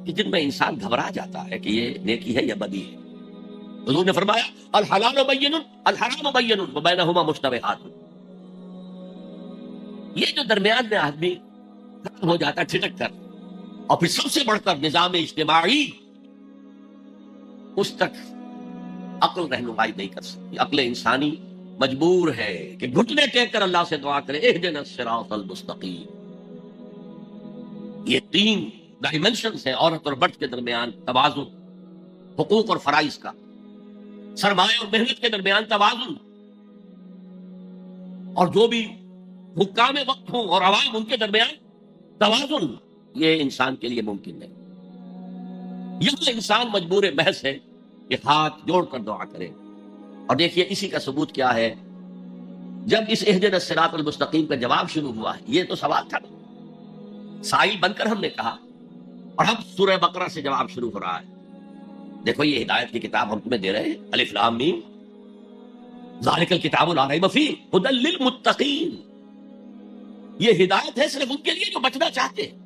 کہ جن میں انسان گھبرا جاتا ہے کہ یہ نیکی ہے یا بدی ہے. حضور نے فرمایا الحلال بین الحرام بین وبینہما مشتبہات. یہ جو درمیان میں آدمی ختم ہو جاتا ہے ٹھٹک کر، اور پھر سب سے بڑھ کر نظام اجتماعی، اس تک عقل رہنمائی نہیں کر سکتی. عقل انسانی مجبور ہے کہ گھٹنے ٹیک کر اللہ سے دعا کرے اہدنا الصراط المستقیم. یہ 3 ڈائمنشنز ہیں عورت اور مرد کے درمیان توازن، حقوق اور فرائض کا، سرمایہ اور محنت کے درمیان توازن، اور جو بھی حکام وقت ہوں اور عوام ان کے درمیان توازن، یہ انسان کے لیے ممکن نہیں. یہ انسان مجبور محض ہے کہ ہاتھ جوڑ کر دعا کرے. اور دیکھیے اسی کا ثبوت کیا ہے، جب اس اہدنا الصراط المستقیم کا جواب شروع ہوا ہے، یہ تو سوال تھا سائل بن کر ہم نے کہا، اور اب سورہ بقرہ سے جواب شروع ہو رہا ہے. دیکھو یہ ہدایت کی کتاب ہم تمہیں دے رہے ہیں، الف لام میم ذالک الکتاب لا ریب فیہ ھدی للمتقین. یہ ہدایت ہے صرف ان کے لیے جو بچنا چاہتے ہیں.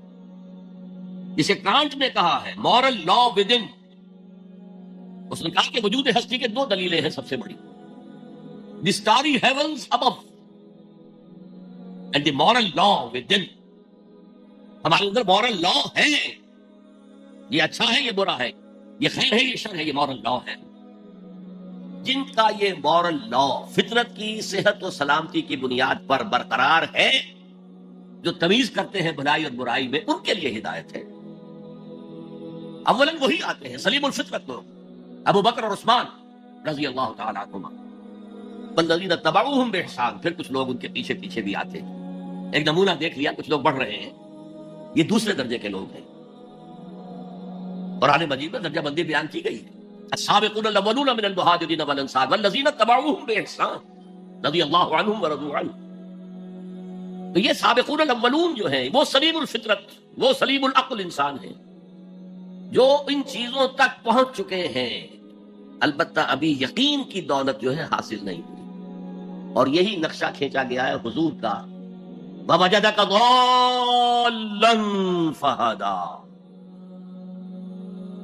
جسے کانٹ نے کہا ہے مورل لا ود ان، اس نے کہا کہ وجود ہستی کے 2 دلیلیں ہیں سب سے بڑی، the starry heavens above and the moral law within. ہمارے اندر مورل لا ہے، یہ اچھا ہے یہ برا ہے، یہ خیر ہے یہ شر ہے، یہ مورل لا ہے. جن کا یہ مورل لا فطرت کی صحت و سلامتی کی بنیاد پر برقرار ہے، جو تمیز کرتے ہیں بھلائی اور برائی میں، ان کے لیے ہدایت ہے۔ اولاً وہی آتے ہیں سلیم الفطرت لوگ، ابو بکر اور عثمان رضی اللہ تعالیٰ عنہما، والذین اتبعوہم بإحسان، پھر کچھ لوگ ان کے پیچھے پیچھے بھی آتے ہیں۔ ایک نمونہ دیکھ لیا، کچھ لوگ بڑھ رہے ہیں، یہ دوسرے درجے کے لوگ ہیں۔ قرآن مجید میں درجہ بندی بیان کی گئی ہے، السابقون الاولون من المہاجرین والانصار والذین اتبعوہم بإحسان رضی اللہ عنہم ورضوا عنہ۔ تو یہ سابقون الاولون جو ہیں، وہ سلیم الفطرت، وہ سلیم العقل انسان ہیں، جو ان چیزوں تک پہنچ چکے ہیں، البتہ ابھی یقین کی دولت جو ہے حاصل نہیں ہوئی۔ اور یہی نقشہ کھینچا گیا ہے حضور کا، وَوَجَدَكَ ضَالًّا فَهَدَىٰ۔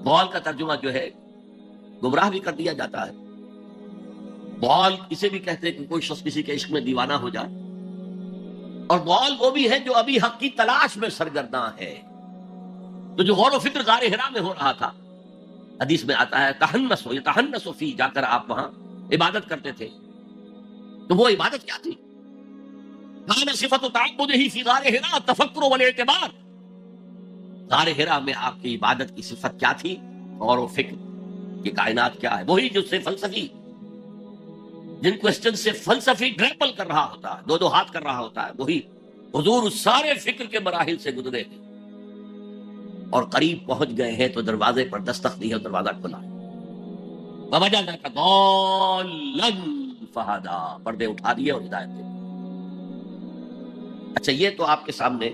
ضال کا ترجمہ جو ہے گمراہ بھی کر دیا جاتا ہے، ضال اسے بھی کہتے ہیں کہ کوئی شخص کسی کے عشق میں دیوانہ ہو جائے، اور ضال وہ بھی ہے جو ابھی حق کی تلاش میں سرگرداں ہے۔ تو جو غور و فکر غار حرا میں ہو رہا تھا، حدیث میں آتا ہے تحنسو یتحنسو فی، جا کر آپ وہاں عبادت کرتے تھے، تو وہ عبادت کیا تھی؟ کان صفت تعبدہ فی غار حرا التفکر والاعتبار۔ غار حرا میں آپ کی عبادت کی صفت کیا تھی؟ غور و فکر کہ کائنات کیا ہے۔ وہی جو سے فلسفی، جن کوسچن سے فلسفی گریپل کر رہا ہوتا ہے، دو ہاتھ کر رہا ہوتا ہے، وہی حضور اس سارے فکر کے مراحل سے گزرے ہیں اور قریب پہنچ گئے ہیں، تو دروازے پر دستک دی ہے، دروازہ کھلا ہے۔ وَوَجَدَكَ ضَالًّا فَهَدَىٰ، پردے اٹھا دیے اور ہدایت دے۔ اچھا، یہ تو آپ کے سامنے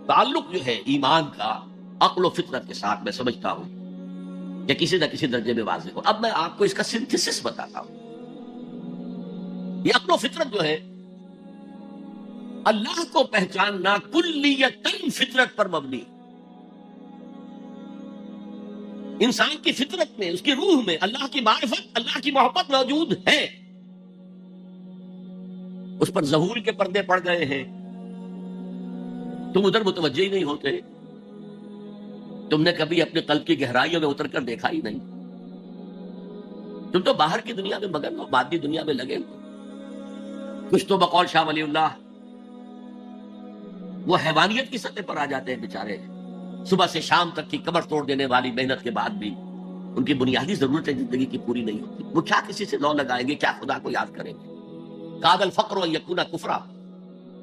تعلق جو ہے ایمان کا عقل و فطرت کے ساتھ، میں سمجھتا ہوں کہ کسی نہ کسی درجے میں واضح ہو۔ اب میں آپ کو اس کا سنتھسس بتاتا ہوں۔ یہ عقل و فطرت جو ہے، اللہ کو پہچاننا کلیتاً فطرت پر مبنی۔ انسان کی فطرت میں، اس کی روح میں اللہ کی معرفت، اللہ کی محبت موجود ہے، اس پر ظہور کے پردے پڑ گئے ہیں، تم ادھر متوجہ ہی نہیں ہوتے، تم نے کبھی اپنے قلب کی گہرائیوں میں اتر کر دیکھا ہی نہیں، تم تو باہر کی دنیا میں مگن ہو، مادی دنیا میں لگے ہو۔ کچھ تو بقول شاہ ولی اللہ وہ حیوانیت کی سطح پر آ جاتے ہیں بیچارے، صبح سے شام تک کی کمر توڑ دینے والی محنت کے بعد بھی ان کی بنیادی ضرورتیں زندگی کی پوری نہیں ہوتی۔ وہ کیا کسی سے لو لگائیں گے، کیا خدا کو یاد کریں گے؟ کاد الفقر و یکون کفرا،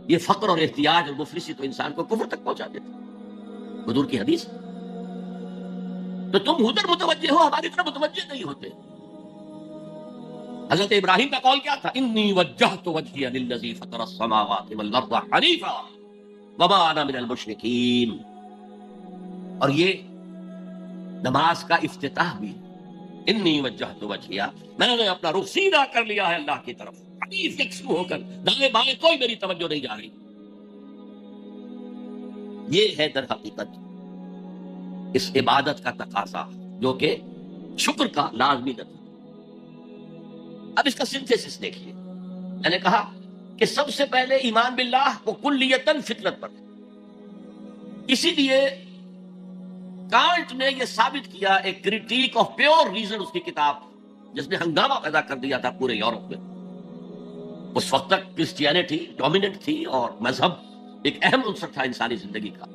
یہ فقر اور احتیاج اور مفلسی تو انسان کو کفر تک پہنچا دیتے، حضور کی حدیث۔ تو تم ادھر متوجہ ہو، ہماری طرف متوجہ نہیں ہوتے۔ حضرت ابراہیم کا قول کیا تھا؟ انی وجہت وجہی للذی فطر السماوات والارض حنیفا وما انا من المشرکین۔ اور یہ نماز کا افتتاح بھی، انی وجہت وجہی، میں نے اپنا رخ سیدھا کر لیا ہے اللہ کی طرف، حنیف یکسو ہو کر، دائیں بائیں کوئی میری توجہ نہیں جا رہی۔ یہ ہے در حقیقت اس عبادت کا تقاضا، جو کہ شکر کا لازمی نتیجہ۔ اب اس کا سنتھیسس دیکھیے، میں نے کہا کہ سب سے پہلے ایمان باللہ وہ کلیتاً فطرت پر، اسی لیے کانٹ نے یہ ثابت کیا، ایک کریٹیک آف پیور ریزن، اس کی کتاب جس نے ہنگامہ پیدا کر دیا تھا پورے یورپ میں۔ اس وقت تک کرسچینٹی ڈومیننٹ تھی اور مذہب ایک اہم عنصر تھا انسانی زندگی کا۔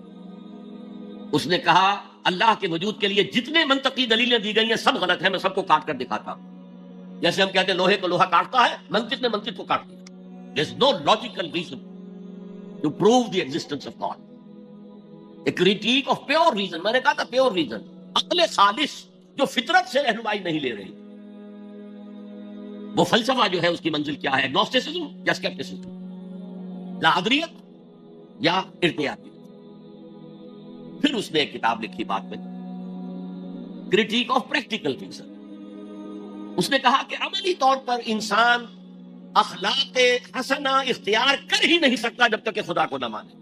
اس نے کہا اللہ کے وجود کے لیے جتنے منطقی دلیلیں دی گئی ہیں سب غلط ہیں، میں سب کو کاٹ کر دکھاتا ہوں۔ جیسے ہم کہتے ہیں لوہے کو لوہا کاٹتا ہے، منطق نے منطق کو کاٹ دیا۔ There is no logical reason to prove the existence of God. A critique of pure reason، میں نے کہا تھا pure reason، عقل خالص جو فطرت سے رہنمائی نہیں لے رہی۔ وہ فلسفہ جو ہے اس کی منزل کیا ہے؟ اگنوسٹسزم یا اسکیپٹسزم، لاحدریت یا ارتیابیت۔ پھر اس نے ایک کتاب لکھی بعد میں، کریٹیک آف پریکٹیکل ریزن۔ اس نے کہا کہ عملی طور پر انسان اخلاق حسنہ اختیار کر ہی نہیں سکتا جب تک کہ خدا کو نہ مانے۔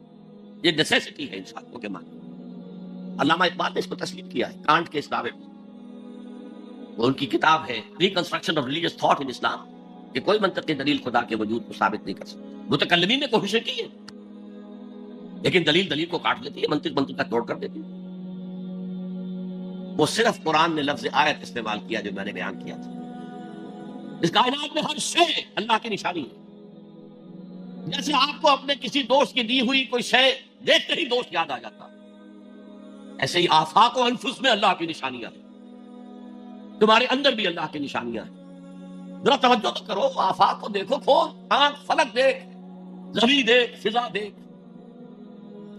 یہ نیسیسٹی ہے انسان کو کہ مانے۔ علامہ اقبال نے اس کو تسلیم کیا ہے کانٹ کے اس دعوے میں۔ وہ ان کی کتاب ہے reconstruction of religious thought in Islam, کہ کوئی منطقی دلیل خدا کے وجود کو ثابت نہیں کر سکتی۔ متکلمین نے کوششیں کی ہیں، لیکن دلیل کو کاٹ دیتی ہے، منطق کا توڑ کر دیتی ہے۔ وہ صرف قرآن نے لفظ آیت استعمال کیا جو میں نے بیان کیا تھا۔ اس کائنات میں ہر شے اللہ کی نشانی ہے. جیسے آپ کو اپنے کسی دوست کی دی ہوئی کوئی شے دیکھتے ہی دوست یاد آ جاتا، ایسے ہی آفاق و انفس میں اللہ کی نشانیاں ہیں. تمہارے اندر بھی اللہ کی نشانیاں ہیں. ذرا توجہ تو کرو، آفاق کو دیکھو، کھول آنکھ، فلک دیکھ، زمین دیکھ، فضا دیکھ.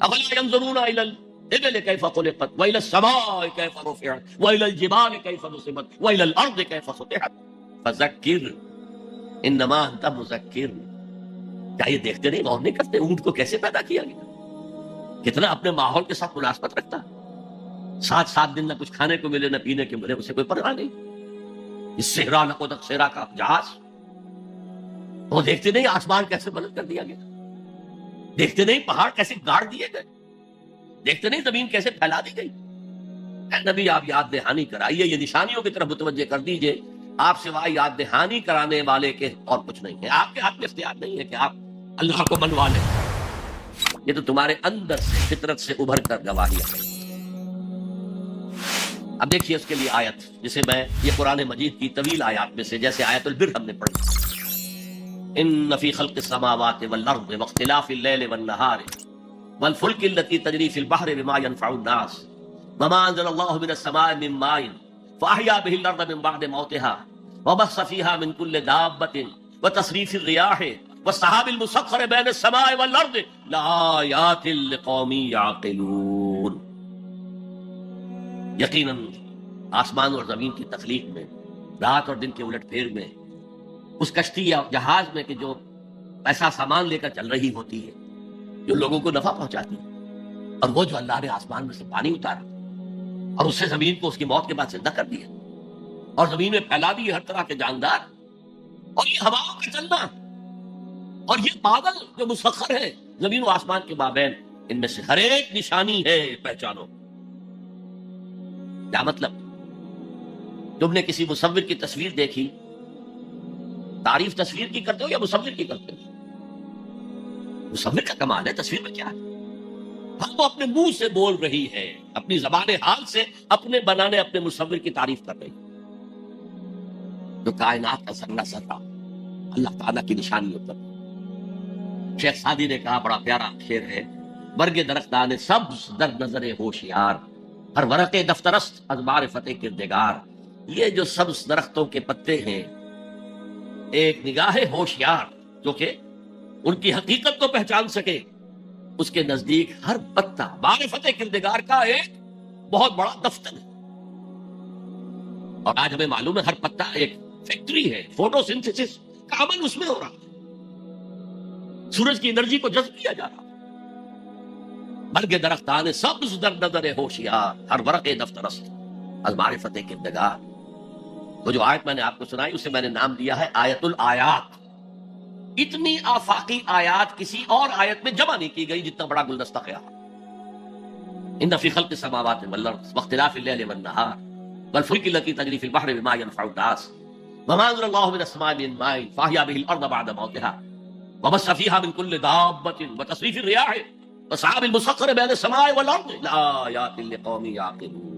افلا ينظرون الى الابل كيف خلقت والى السماء كيف رفعت والى الجبال كيف نصبت والى الارض كيف سطحت فذكر انما انت مذکر. کیا یہ دیکھتے نہیں، غور نہیں کرتے اونٹ کو کیسے پیدا کیا گیا، کتنا اپنے ماحول کے ساتھ ملازمت رکھتا ہے. 7 دن نہ کچھ کھانے کو ملے نہ پینے کو ملے، اسے کوئی پرواہ نہیں. اس صحرا نہ قدق صحرا کا جہاز، وہ دیکھتے نہیں آسمان کیسے بلند کر دیا گیا، دیکھتے نہیں پہاڑ کیسے گاڑ دیے گئے، دیکھتے نہیں زمین کیسے پھیلا دی گئی. اے نبی آپ یاد دہانی کرائیے، یہ نشانیوں کی طرف متوجہ کر دیجئے. آپ سوائے یاد دہانی کرانے والے کے اور کچھ نہیں ہے. آپ کے ہاتھ میں اختیار نہیں ہے کہ آپ اللہ کو منوا لیں. یہ تو تمہارے اندر سے فطرت سے ابھر کر گواہیاں ہیں. اب دیکھیے اس کے لیے آیت، جسے میں یہ قرآن مجید کی طویل آیات میں سے جیسے آیت البر ہم نے پڑھی، ان فی خلق السماوات والارض واختلاف اللیل والنہار والفلک التي تجری فی البحر بما ينفع الناس وما انزل الله من السماء من ماء فاحیا به الارض من بعد موتها وبث فيها من كل دابة وتصریف الرياح والسحاب المسخر بين السماء والارض لآیات لقوم یعقلون. یقیناً آسمان اور زمین کی تخلیق میں، رات اور دن کے الٹ پھیر میں، اس کشتی یا جہاز میں کہ جو ایسا سامان لے کر چل رہی ہوتی ہے جو لوگوں کو نفع پہنچاتی ہے، اور وہ جو اللہ نے آسمان میں سے پانی اتارا اور اس سے زمین کو اس کی موت کے بعد زندہ کر دیا اور زمین میں پھیلا دی ہر طرح کے جاندار، اور یہ ہواؤں کا چلنا اور یہ بادل جو مسخر ہے زمین و آسمان کے مابین، ان میں سے ہر ایک نشانی ہے، پہچانو. کیا مطلب؟ تم نے کسی مصور کی تصویر دیکھی، تعریف تصویر کی کرتے ہو یا مصور کی کرتے ہو؟ مصور کا کمال ہے، تصویر میں کیا ہے؟ ہم وہ اپنے منہ سے بول رہی ہے، اپنی زبان حال سے اپنے بنانے اپنے مصور کی تعریف کر رہی ہے. جو کائنات کا ذرہ ذرہ اللہ تعالیٰ کی نشانی ہوتا ہے. شیخ سعدی نے کہا، بڑا پیارا شعر ہے، برگ درختان سبز در نظر ہوشیار ہر ورق دفترست از معرفت کردگار. یہ جو سبز درختوں کے پتے ہیں، ایک نگاہ ہوشیار جو کہ ان کی حقیقت کو پہچان سکے، اس کے نزدیک ہر پتا معرفت کردگار کا ایک بہت بڑا دفتر ہے. اور آج ہمیں معلوم ہے ہر پتا ایک فیکٹری ہے، فوٹو سنتھسس کا عمل اس میں ہو رہا ہے، سورج کی انرجی کو جذب کیا جا رہا ہے. برگ درختان سبز در نظر ہوشیار ہر ورق دفترست از معرفت کردگار. وہ جو آیت میں نے آپ کو سنائی اسے میں نے نام دیا ہے آیت الآیات. اتنی آفاقی آیات کسی اور آیت میں جمع نہیں کی گئی جتنا بڑا گلدستہ خیال. ان فی خلق السماوات والارض واختلاف اللیل والنہار والفلک التي تجری فی البحر بما ينفع الناس وما انزل الله من السماء من ماء فاحیا به الارض بعد موتها وبث فيها من كل دابة وتصريف الرياح والسحاب المسخر بين السماء والارض لآیات لقوم یعقلون.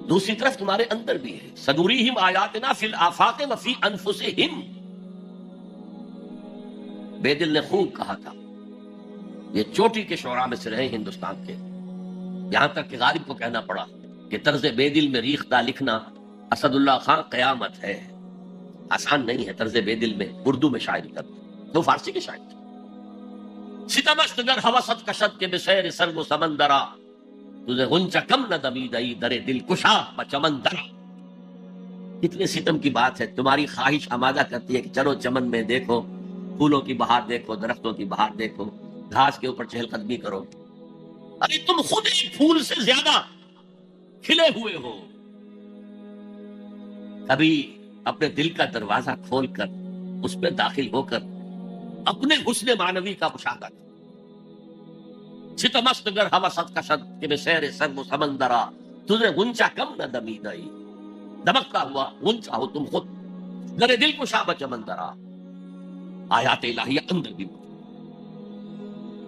دوسری طرف تمہارے اندر بھی ہے، سنوریہم آیاتنا فی الآفاق وفی انفسہم. بے دل نے خوب کہا تھا، یہ چوٹی کے شعراء میں سے رہے ہندوستان کے، یہاں تک کہ غالب کو کہنا پڑا کہ طرز بے دل میں ریختہ لکھنا اسد اللہ خان قیامت ہے. آسان نہیں ہے طرز بے دل میں اردو میں شاعری کرنا، وہ فارسی کے شاعر تھے. ستمست گر حوست کشد کے بسیر سر و سمندرا تجھے غنچہ کم نہ دمیدئی در دل کشا بچمن درا. کتنے ستم کی بات ہے. تمہاری خواہش آمادہ کرتی ہے کہ چلو چمن میں دیکھو، پھولوں کی بہار دیکھو، درختوں کی بہار دیکھو، گھاس کے اوپر چہل قدمی کرو. ارے تم خود ایک پھول سے زیادہ کھلے ہوئے ہو. کبھی اپنے دل کا دروازہ کھول کر اس میں داخل ہو کر اپنے حسن معنوی کا مشاہدہ کرو. ستمست گر حوست کشد کہ بسیر سر و سمندرا تجھے غنچہ کم نہ دمیدئی. دمکتا ہوا غنچہ ہو تم خود، گر دل کو شاہ بچمندرا. آیات الہیہ اندر بھی موجود.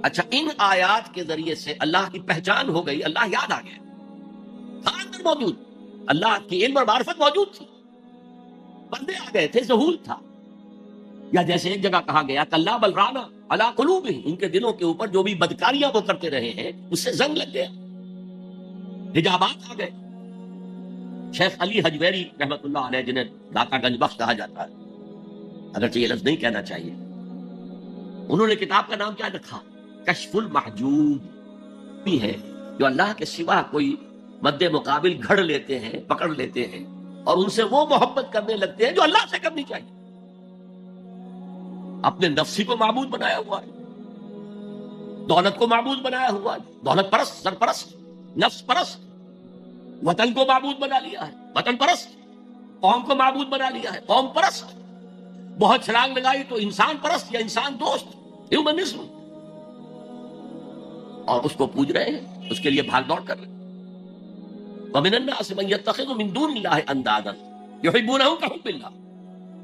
اچھا، ان آیات کے ذریعے سے اللہ کی پہچان ہو گئی، اللہ یاد آ گیا، تھا اندر موجود، اللہ کی علم اور معرفت موجود تھی. بندے آ گئے تھے، ظہور تھا. یا جیسے ایک جگہ کہا گیا کلا بل رانا علی قلوبہم، ان کے دلوں کے اوپر جو بھی بدکاریاں وہ کرتے رہے ہیں اس سے زنگ لگ گیا، حجابات آ گئے. شیخ علی حجویری رحمت اللہ علیہ، جنہیں داتا گنج بخش کہا جاتا ہے، اگرچہ یہ لفظ نہیں کہنا چاہیے، انہوں نے کتاب کا نام کیا رکھا؟ کشف المحجوب. بھی ہے جو اللہ کے سوا کوئی مد مقابل گھڑ لیتے ہیں، پکڑ لیتے ہیں، اور ان سے وہ محبت کرنے لگتے ہیں جو اللہ سے کرنی چاہیے. اپنے نفسی کو معبود بنایا ہوا ہے، دولت کو معبود بنایا ہوا ہے، دولت پرست، سرپرست، نفس پرست. وطن کو معبود بنا لیا ہے، وطن پرست. قوم کو معبود بنا لیا ہے، قوم پرست. بہت چھلانگ لگائی تو انسان پرست یا انسان دوست، ہیومنزم. اور اس کو پوج رہے ہیں، اس کے لیے بھاگ دوڑ کر رہے ہیں. وَمِنَ النَّاسِ مَن يَتَّخِذُ مِن دُونِ اللَّهِ أَندَادًا يُحِبُّونَهُم كَحُبِّ اللَّهِ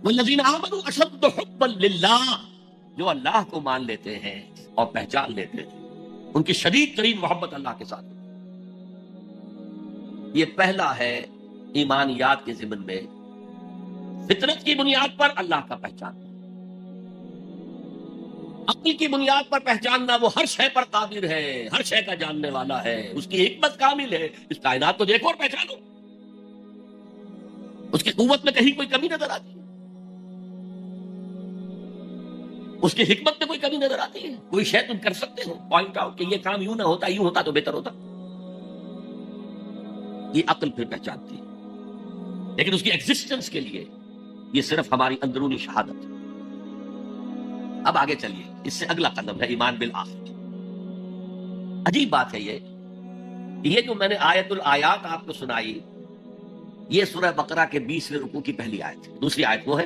وَالَّذِينَ آمَنُوا أَشَدُّ حُبًّا لِلَّهِ. جو اللہ کو مان لیتے ہیں اور پہچان لیتے ہیں، ان کی شدید ترین محبت اللہ کے ساتھ. یہ پہلا ہے ایمانیات کے ضمن میں، فطرت کی بنیاد پر اللہ کا پہچان. عقل کی بنیاد پر پہچاننا، وہ ہر شے پر قادر ہے، ہر شے کا جاننے والا ہے، اس کی حکمت کامل ہے. اس کائنات کو دیکھو اور پہچانو، اس کی قوت میں کہیں کوئی کمی نظر آتی ہے، اس کی حکمت میں کوئی کمی نظر آتی ہے؟ کوئی شے تم کر سکتے ہو پوائنٹ آؤٹ کہ یہ کام یوں نہ ہوتا، یوں ہوتا تو بہتر ہوتا؟ یہ عقل پھر پہچانتی ہے. لیکن اس کی ایگزسٹنس کے لیے یہ صرف ہماری اندرونی شہادت ہے. اب آگے چلیے، اس سے اگلا قدم ہے ایمان بالآخرہ. عجیب بات ہے یہ جو میں نے آیت الآیات آپ کو سنائی، یہ سورہ بقرہ کے 20ویں رکوع کی پہلی آیت ہے. دوسری آیت وہ ہے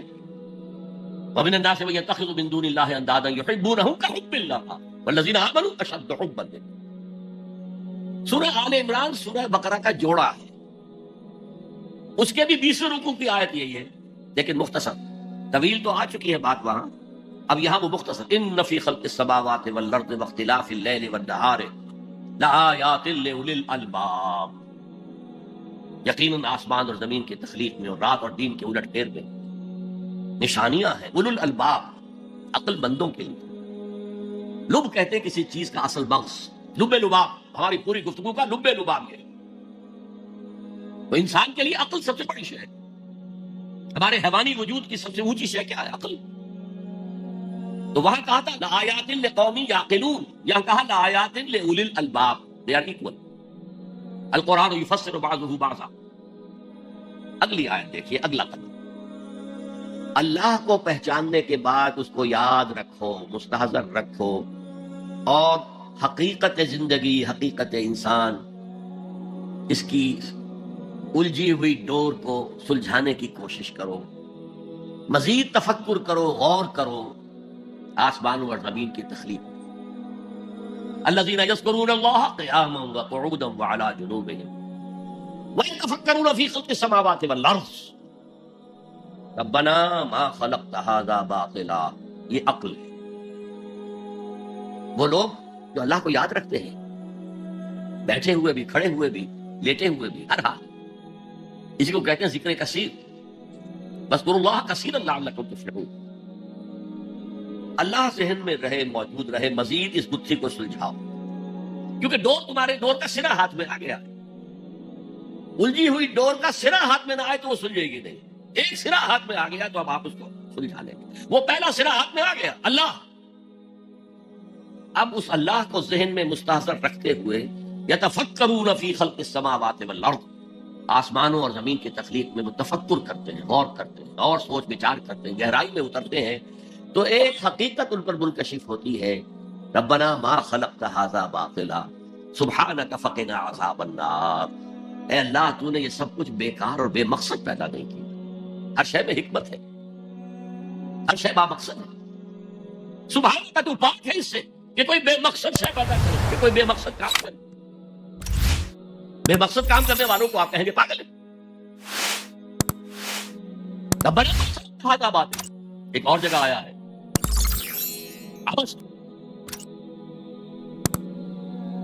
وَمِنَ النَّاسِ مَن يَتَّخِذُ مِن دُونِ اللَّهِ أَندَادًا يُحِبُّونَهُم كَحُبِّ اللَّهِ وَالَّذِينَ آمَنُوا أَشَدُّ حُبًّا لِلَّهِ. سورہ آل عمران سورہ بقرہ کا جوڑا ہے، اس کے بھی 20ویں رکوع کی آیت یہی ہے، لیکن مختصر. طویل تو آ چکی ہے بات وہاں، اب یہاں وہ مختصر. ان فی خلق السماوات والارض واختلاف اللیل والنہار لآیات لأولی الالباب. یقیناً آسمان اور زمین کی تخلیق میں اور رات اور دن کے الٹ پھیر میں نشانیاں ہیں اولو الالباب، عقل مندوں کے لیے. لب کہتے ہیں کسی چیز کا اصل مغز، لب لباب. ہماری پوری گفتگو کا لب لباب ہے. تو انسان کے لیے عقل سب سے بڑی شے ہے. ہمارے حیوانی وجود کی سب سے اونچی شے کیا ہے؟ عقل. تو وہاں کہا تھا لآیات لقوم یعقلون، یہاں کہا لآیات لأولی الالباب. they are equal. القرآن یفسر بعضہ بعضا. اگلی آیت دیکھیے، اگلا قدم. اللہ کو پہچاننے کے بعد اس کو یاد رکھو، مستحضر رکھو، اور حقیقت زندگی، حقیقت انسان، اس کی الجھی ہوئی ڈور کو سلجھانے کی کوشش کرو. مزید تفکر کرو، غور کرو آسمانوں اور زمین کی تخلیق. الذین یذکرون اللہ قیاما وقعودا وعلی جنوبہم ویتفکرون فی خلق السماوات والارض ربنا ما خلقت ھذا باطلا. یہ عقل ہے. وہ لوگ جو اللہ کو یاد رکھتے ہیں، بیٹھے ہوئے بھی، کھڑے ہوئے بھی، لیٹے ہوئے بھی، ہر حال. اسی کو کہتے ہیں ذکر کثیر. واذکروا اللہ کثیرا لعلکم تفلحون. اللہ ذہن میں رہے، موجود رہے. مزید اس گتھی کو سلجھاؤ، کیونکہ ڈور کا سرا ہاتھ میں آ گیا. الجھی ہوئی ڈور کا سرا ہاتھ میں نہ آئے تو وہ سلجھے گی نہیں. ایک سرا ہاتھ میں آ گیا تو اب آپ اس کو سلجھا لیں گے. وہ پہلا سرا ہاتھ میں آ گیا، اللہ. اب اس اللہ کو ذہن میں مستحضر رکھتے ہوئے یتفکرون فی خلق السماوات والارض، آسمانوں اور زمین کی تخلیق میں وہ تفکر کرتے ہیں، غور کرتے ہیں، اور سوچ بچار کرتے ہیں، گہرائی میں اترتے ہیں. تو ایک حقیقت ان پر منکشف ہوتی ہے، ربنا ما خلقت ھذا باطلا سبحانک فقنا عذاب النار. اے اللہ، تو نے یہ سب کچھ بیکار اور بے مقصد پیدا نہیں کیا. ہر شے میں حکمت ہے، ہر شے با مقصد ہے. سبحانک، تو پاک ہے اس سے کہ کوئی بے مقصد شے پیدا کرے، کہ کوئی بے مقصد کام کرے. بے مقصد کام کرنے والوں کو آپ کہیں گے پاگل ہے. ربنا ما خلقت ھذا باطلا. ایک اور جگہ آیا ہے عبث.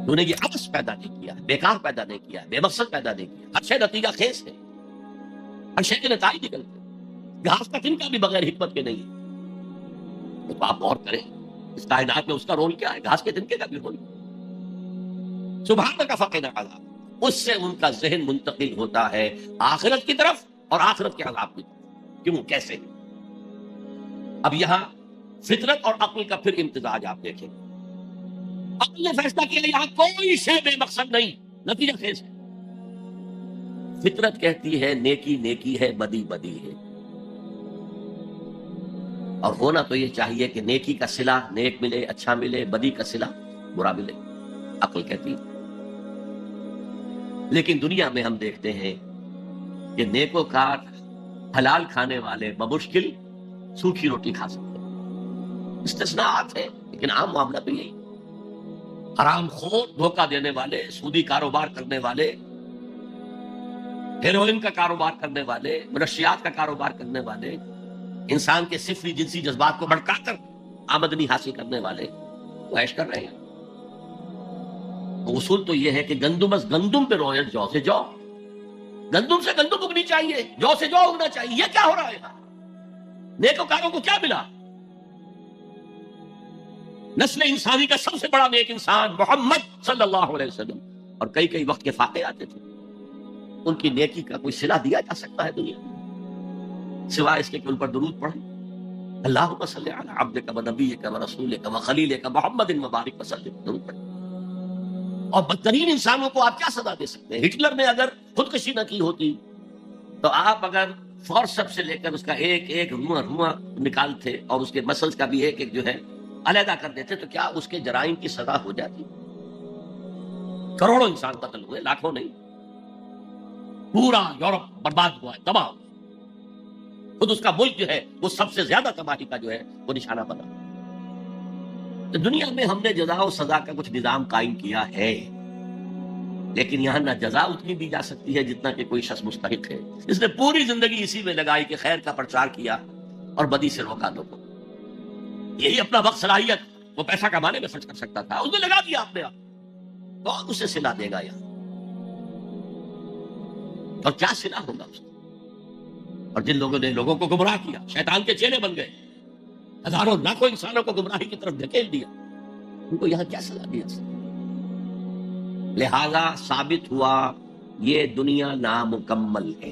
تو نے یہ عبث پیدا نہیں کیا، بیکار پیدا نہیں کیا، بے مقصد پیدا نہیں کیا. ہر شے نتیجہ خیز ہے، ہر شے کے نتائج نکلتے ہیں. گھاس کا تنکا بھی بغیر حکمت کے نہیں ہے. تو آپ غور کریں اس کائنات میں اس کا رول کیا ہے, گھاس کے تنکے کا بھی رول. سبحانک فقنا عذاب, اس سے ان کا ذہن منتقل ہوتا ہے آخرت کی طرف اور آخرت کے عذاب کی طرف. کیوں, کیسے؟ اب یہاں فطرت اور عقل کا پھر امتزاج آپ دیکھیں. عقل نے فیصلہ کیا یہاں کوئی شے بے مقصد نہیں, نتیجہ خیز ہے. فطرت کہتی ہے نیکی نیکی ہے, بدی بدی ہے, اور ہونا تو یہ چاہیے کہ نیکی کا صلہ نیک ملے, اچھا ملے, بدی کا صلہ برا ملے. عقل کہتی ہے. لیکن دنیا میں ہم دیکھتے ہیں کہ نیکوکار حلال کھانے والے بمشکل سوکھی روٹی کھا سکتے ہیں. استثناءات ہیں لیکن عام معاملہ تو یہی. حرام خور, دھوکہ دینے والے, سودی کاروبار کرنے والے, ہیروئن کا کاروبار کرنے والے, منشیات کا کاروبار کرنے والے, انسان کے صفری جنسی جذبات کو بھڑکا کر آمدنی حاصل کرنے والے وہ عیش کر رہے ہیں. اصول تو یہ ہے کہ گندم از گندم پہ رویت, جو سے جو. گندم سے گندم اگنی چاہیے, جو سے جو اگنا چاہیے. یہ کیا ہو رہا ہے؟ نیکوکاروں کو کیا ملا؟ نسل انسانی کا سب سے بڑا نیک انسان محمد صلی اللہ علیہ وسلم, اور کئی کئی وقت کے فاقے آتے تھے. ان کی نیکی کا کوئی صلہ دیا جا سکتا ہے دنیا میں سوائے اس کے کہ ان پر درود پڑھیں. اللہم صلی علی عبدک و نبیک و رسولک و خلیلک محمد مبارک وسلم, درود پڑھیں. اور بدترین انسانوں کو آپ کیا سزا دے سکتے ہیں؟ ہٹلر نے اگر خودکشی نہ کی ہوتی تو آپ اگر فورسپ سے لے کر اس کا ایک ایک رواں نکالتے اور اس کے مسلز کا بھی ایک ایک جو ہے علیحدہ کر دیتے تو کیا اس کے جرائم کی سزا ہو جاتی؟ کروڑوں انسان قتل ہوئے, لاکھوں نہیں. پورا یورپ برباد ہوا ہے, تباہ. خود اس کا ملک جو ہے وہ سب سے زیادہ تباہی کا جو ہے وہ نشانہ بنا. تو دنیا میں ہم نے جزا و سزا کا کچھ نظام قائم کیا ہے, لیکن یہاں نہ جزا اتنی دی جا سکتی ہے جتنا کہ کوئی شخص مستحق ہے. اس نے پوری زندگی اسی میں لگائی کہ خیر کا پرچار کیا اور بدی سے روکا لوگوں. یہی اپنا وقت صلاحیت وہ پیسہ کمانے میں خرچ کر سکتا تھا, اس نے لگا دیا اپنے آپ. کون اسے صلہ دے گا یہاں؟ اور کیا صلہ ہوگا اس کو؟ اور جن لوگوں نے لوگوں کو گمراہ کیا, شیطان کے چیلے بن گئے, ہزاروں لاکھوں انسانوں کو گمراہی کی طرف دھکیل دیا, ان کو یہاں کیا صلاح دیا سکتا؟ لہذا ثابت ہوا یہ دنیا نامکمل ہے.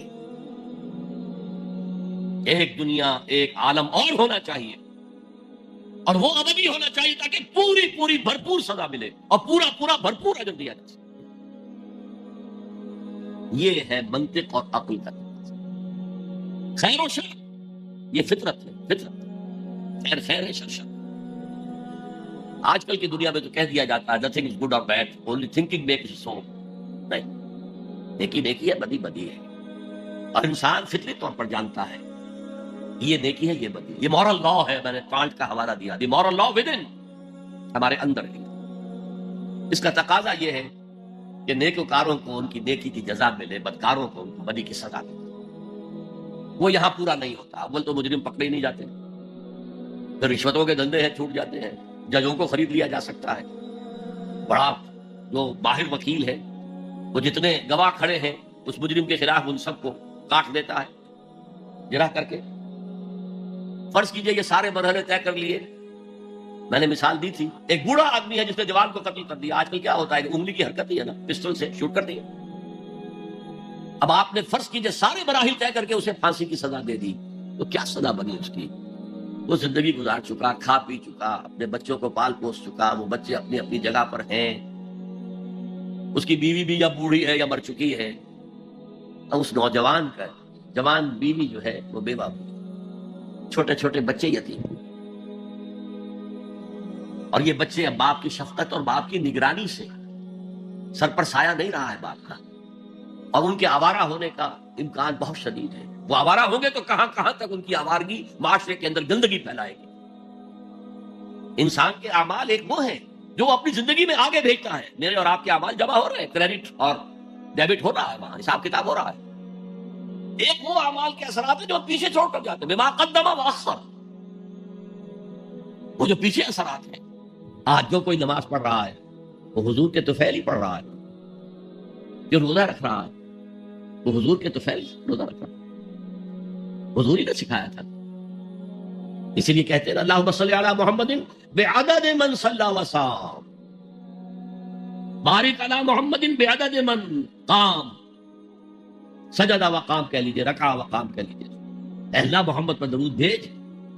ایک دنیا, ایک عالم اور ہونا چاہیے, اور وہ ابدی ہونا چاہیے تاکہ پوری پوری بھرپور سزا ملے اور پورا پورا بھرپور اجر دیا جا سکے. یہ ہے منطق اور عقل کا تقاضا. خیر و شر یہ فطرت ہے, فطرت. خیر خیر ہے, شر شر. آج کل کی دنیا میں تو کہہ دیا جاتا ہے nothing is good or bad, only thinking makes it so. نہیں, نیکی نیکی ہے, بدی بدی ہے, اور انسان فطری طور پر جانتا ہے یہ نیکی ہے, یہ بدی. یہ مورل لا ہے, میں نے کانٹ کا حوالہ دیا, دی مورل لا ود ان, ہمارے اندر ہے. اس کا تقاضا یہ ہے کہ نیکوکاروں کو ان کی نیکی کی جزا ملے, بدکاروں کو ان کی بدی کی سزا ملے. وہ یہاں پورا نہیں ہوتا. اول تو مجرم پکڑے ہی نہیں جاتے, پھر رشوتوں کے دھندے ہیں چھوٹ جاتے ہیں, ججوں کو خرید لیا جا سکتا ہے. بڑا جو ماہر وکیل ہے وہ جتنے گواہ کھڑے ہیں اس مجرم کے خلاف ان سب کو کاٹ دیتا ہے جرح کر کے. فرض کیجئے یہ سارے مرحلے طے کر لیے. میں نے مثال دی تھی, ایک بوڑھا آدمی ہے جس نے جوان کو قتل کر دیا. آج کل کیا ہوتا ہے کہ انگلی کی حرکت ہی ہے نا, پسٹل سے شوٹ کر دیا. اب آپ نے فرض کیجئے سارے مراحل طے کر کے اسے پھانسی کی سزا دے دی, تو کیا سزا بنی اس کی؟ وہ زندگی گزار چکا, کھا پی چکا, اپنے بچوں کو پال پوس چکا, وہ بچے اپنی اپنی جگہ پر ہیں, اس کی بیوی بھی یا بوڑھی ہے یا مر چکی ہے. اب اس نوجوان کا جوان بیوی جو ہے وہ بیوہ ہوئی, چھوٹے چھوٹے بچے یتیم, اور یہ بچے اب باپ کی شفقت اور باپ کی نگرانی سے سر پر سایہ نہیں رہا ہے باپ کا, اور ان کے آوارہ ہونے کا امکان بہت شدید ہے. وہ آوارہ ہوں گے تو کہاں کہاں تک ان کی آوارگی معاشرے کے اندر گندگی پھیلائے گی. انسان کے اعمال ایک وہ ہے جو اپنی زندگی میں آگے بھیجتا ہے. میرے اور آپ کے اعمال جمع ہو رہے ہیں, کریڈٹ اور ڈیبٹ ہو رہا ہے, وہاں حساب کتاب ہو رہا ہے. ایک وہ اعمال کے اثرات ہیں جو پیچھے چھوڑ کر جاتے ہیں, بما قدم واخر, وہ جو پیچھے اثرات ہیں. آج جو کوئی نماز پڑھ رہا ہے وہ حضور کے طفیل ہی پڑھ رہا ہے, جو روزہ رکھ رہا ہے وہ حضور کے طفیل روزہ رکھ رہا ہے. حضور ہی نے سکھایا تھا. اسی لیے کہتے ہیں اللہم صلی علی محمد بعدد من صلی وصام، بارک علی محمد بعدد من قام، سجدہ وقام کہہ لیجیے، رکع وقام کہہ لیجیے. اے اللہ محمد پر درود بھیج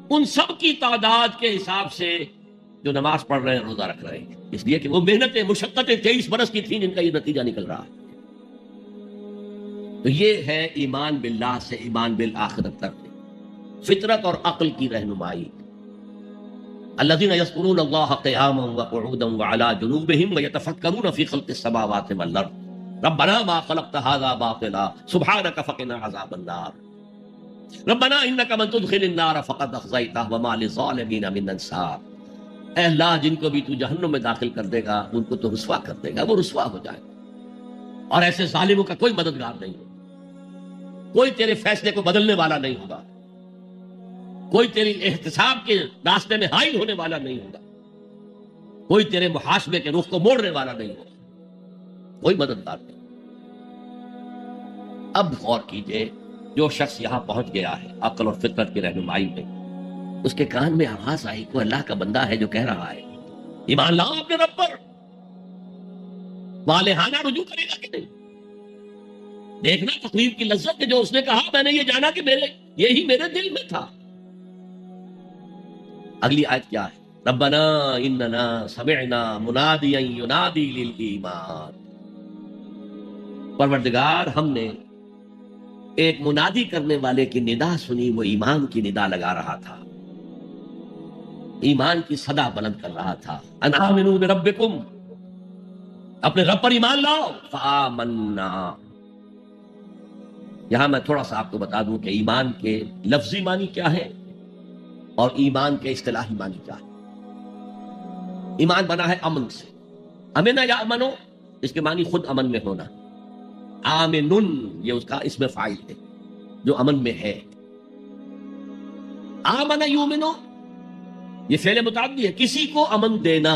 ان سب کی تعداد کے حساب سے جو نماز پڑھ رہے ہیں، روزہ رکھ رہے ہیں، اس لیے کہ وہ محنتیں مشقتیں 23 برس کی تھیں جن کا یہ نتیجہ نکل رہا ہے. تو یہ ہے ایمان باللہ سے ایمان بالآخرت تک فطرت اور عقل کی رہنمائی. الذین یذکرون اللہ قیاما وقعودا وعلی جنوبہم ویتفکرون فی خلق السماوات والارض ربنا ما خلقت هذا باطلا سبحانک فقنا عذاب النار ربنا انک من تدخل النار فقد اخزیتہ وما للظالمین من انصار. اے اللہ جن کو بھی تو جہنم میں داخل کر دے گا ان کو تو رسوا کر دے گا، وہ رسوا ہو جائے گا، اور ایسے ظالموں کا کوئی مددگار نہیں ہوگا، کوئی تیرے فیصلے کو بدلنے والا نہیں ہوگا، کوئی تیری احتساب کے راستے میں حائل ہونے والا نہیں ہوگا، کوئی تیرے محاسبے کے رخ کو موڑنے والا نہیں ہوگا، کوئی مددگار نہیں. اب غور کیجئے، جو شخص یہاں پہنچ گیا ہے عقل اور فطرت کی رہنمائی میں، اس کے کان میں آواز آئی کوئی اللہ کا بندہ ہے جو کہہ رہا ہے ایمان لاؤ اپنے رب پر، والہانہ رجوع کرے گا کہ نہیں. دیکھنا تقریب کی لذت کہ جو اس نے کہا میں نے یہ جانا کہ یہی میرے دل میں تھا. اگلی آیت کیا ہے؟ ربنا اننا سمعنا منادیا ینادی للایمان. پروردگار ہم نے ایک منادی کرنے والے کی ندا سنی، وہ ایمان کی ندا لگا رہا تھا، ایمان کی صدا بلند کر رہا تھا. ان آمنوا بربکم، اپنے رب پر ایمان لاؤ. فآمنا، یہاں میں تھوڑا سا آپ کو بتا دوں کہ ایمان کے لفظی معنی کیا ہے اور ایمان کے اصطلاحی معنی کیا ہے. ایمان بنا ہے امن سے، امن یا امنو، اس کے معنی خود امن میں ہونا. آمنن یہ اس کا اسم فاعل ہے جو امن میں ہے. آمن یؤمنو یہ فعل متعدی ہے، کسی کو امن دینا،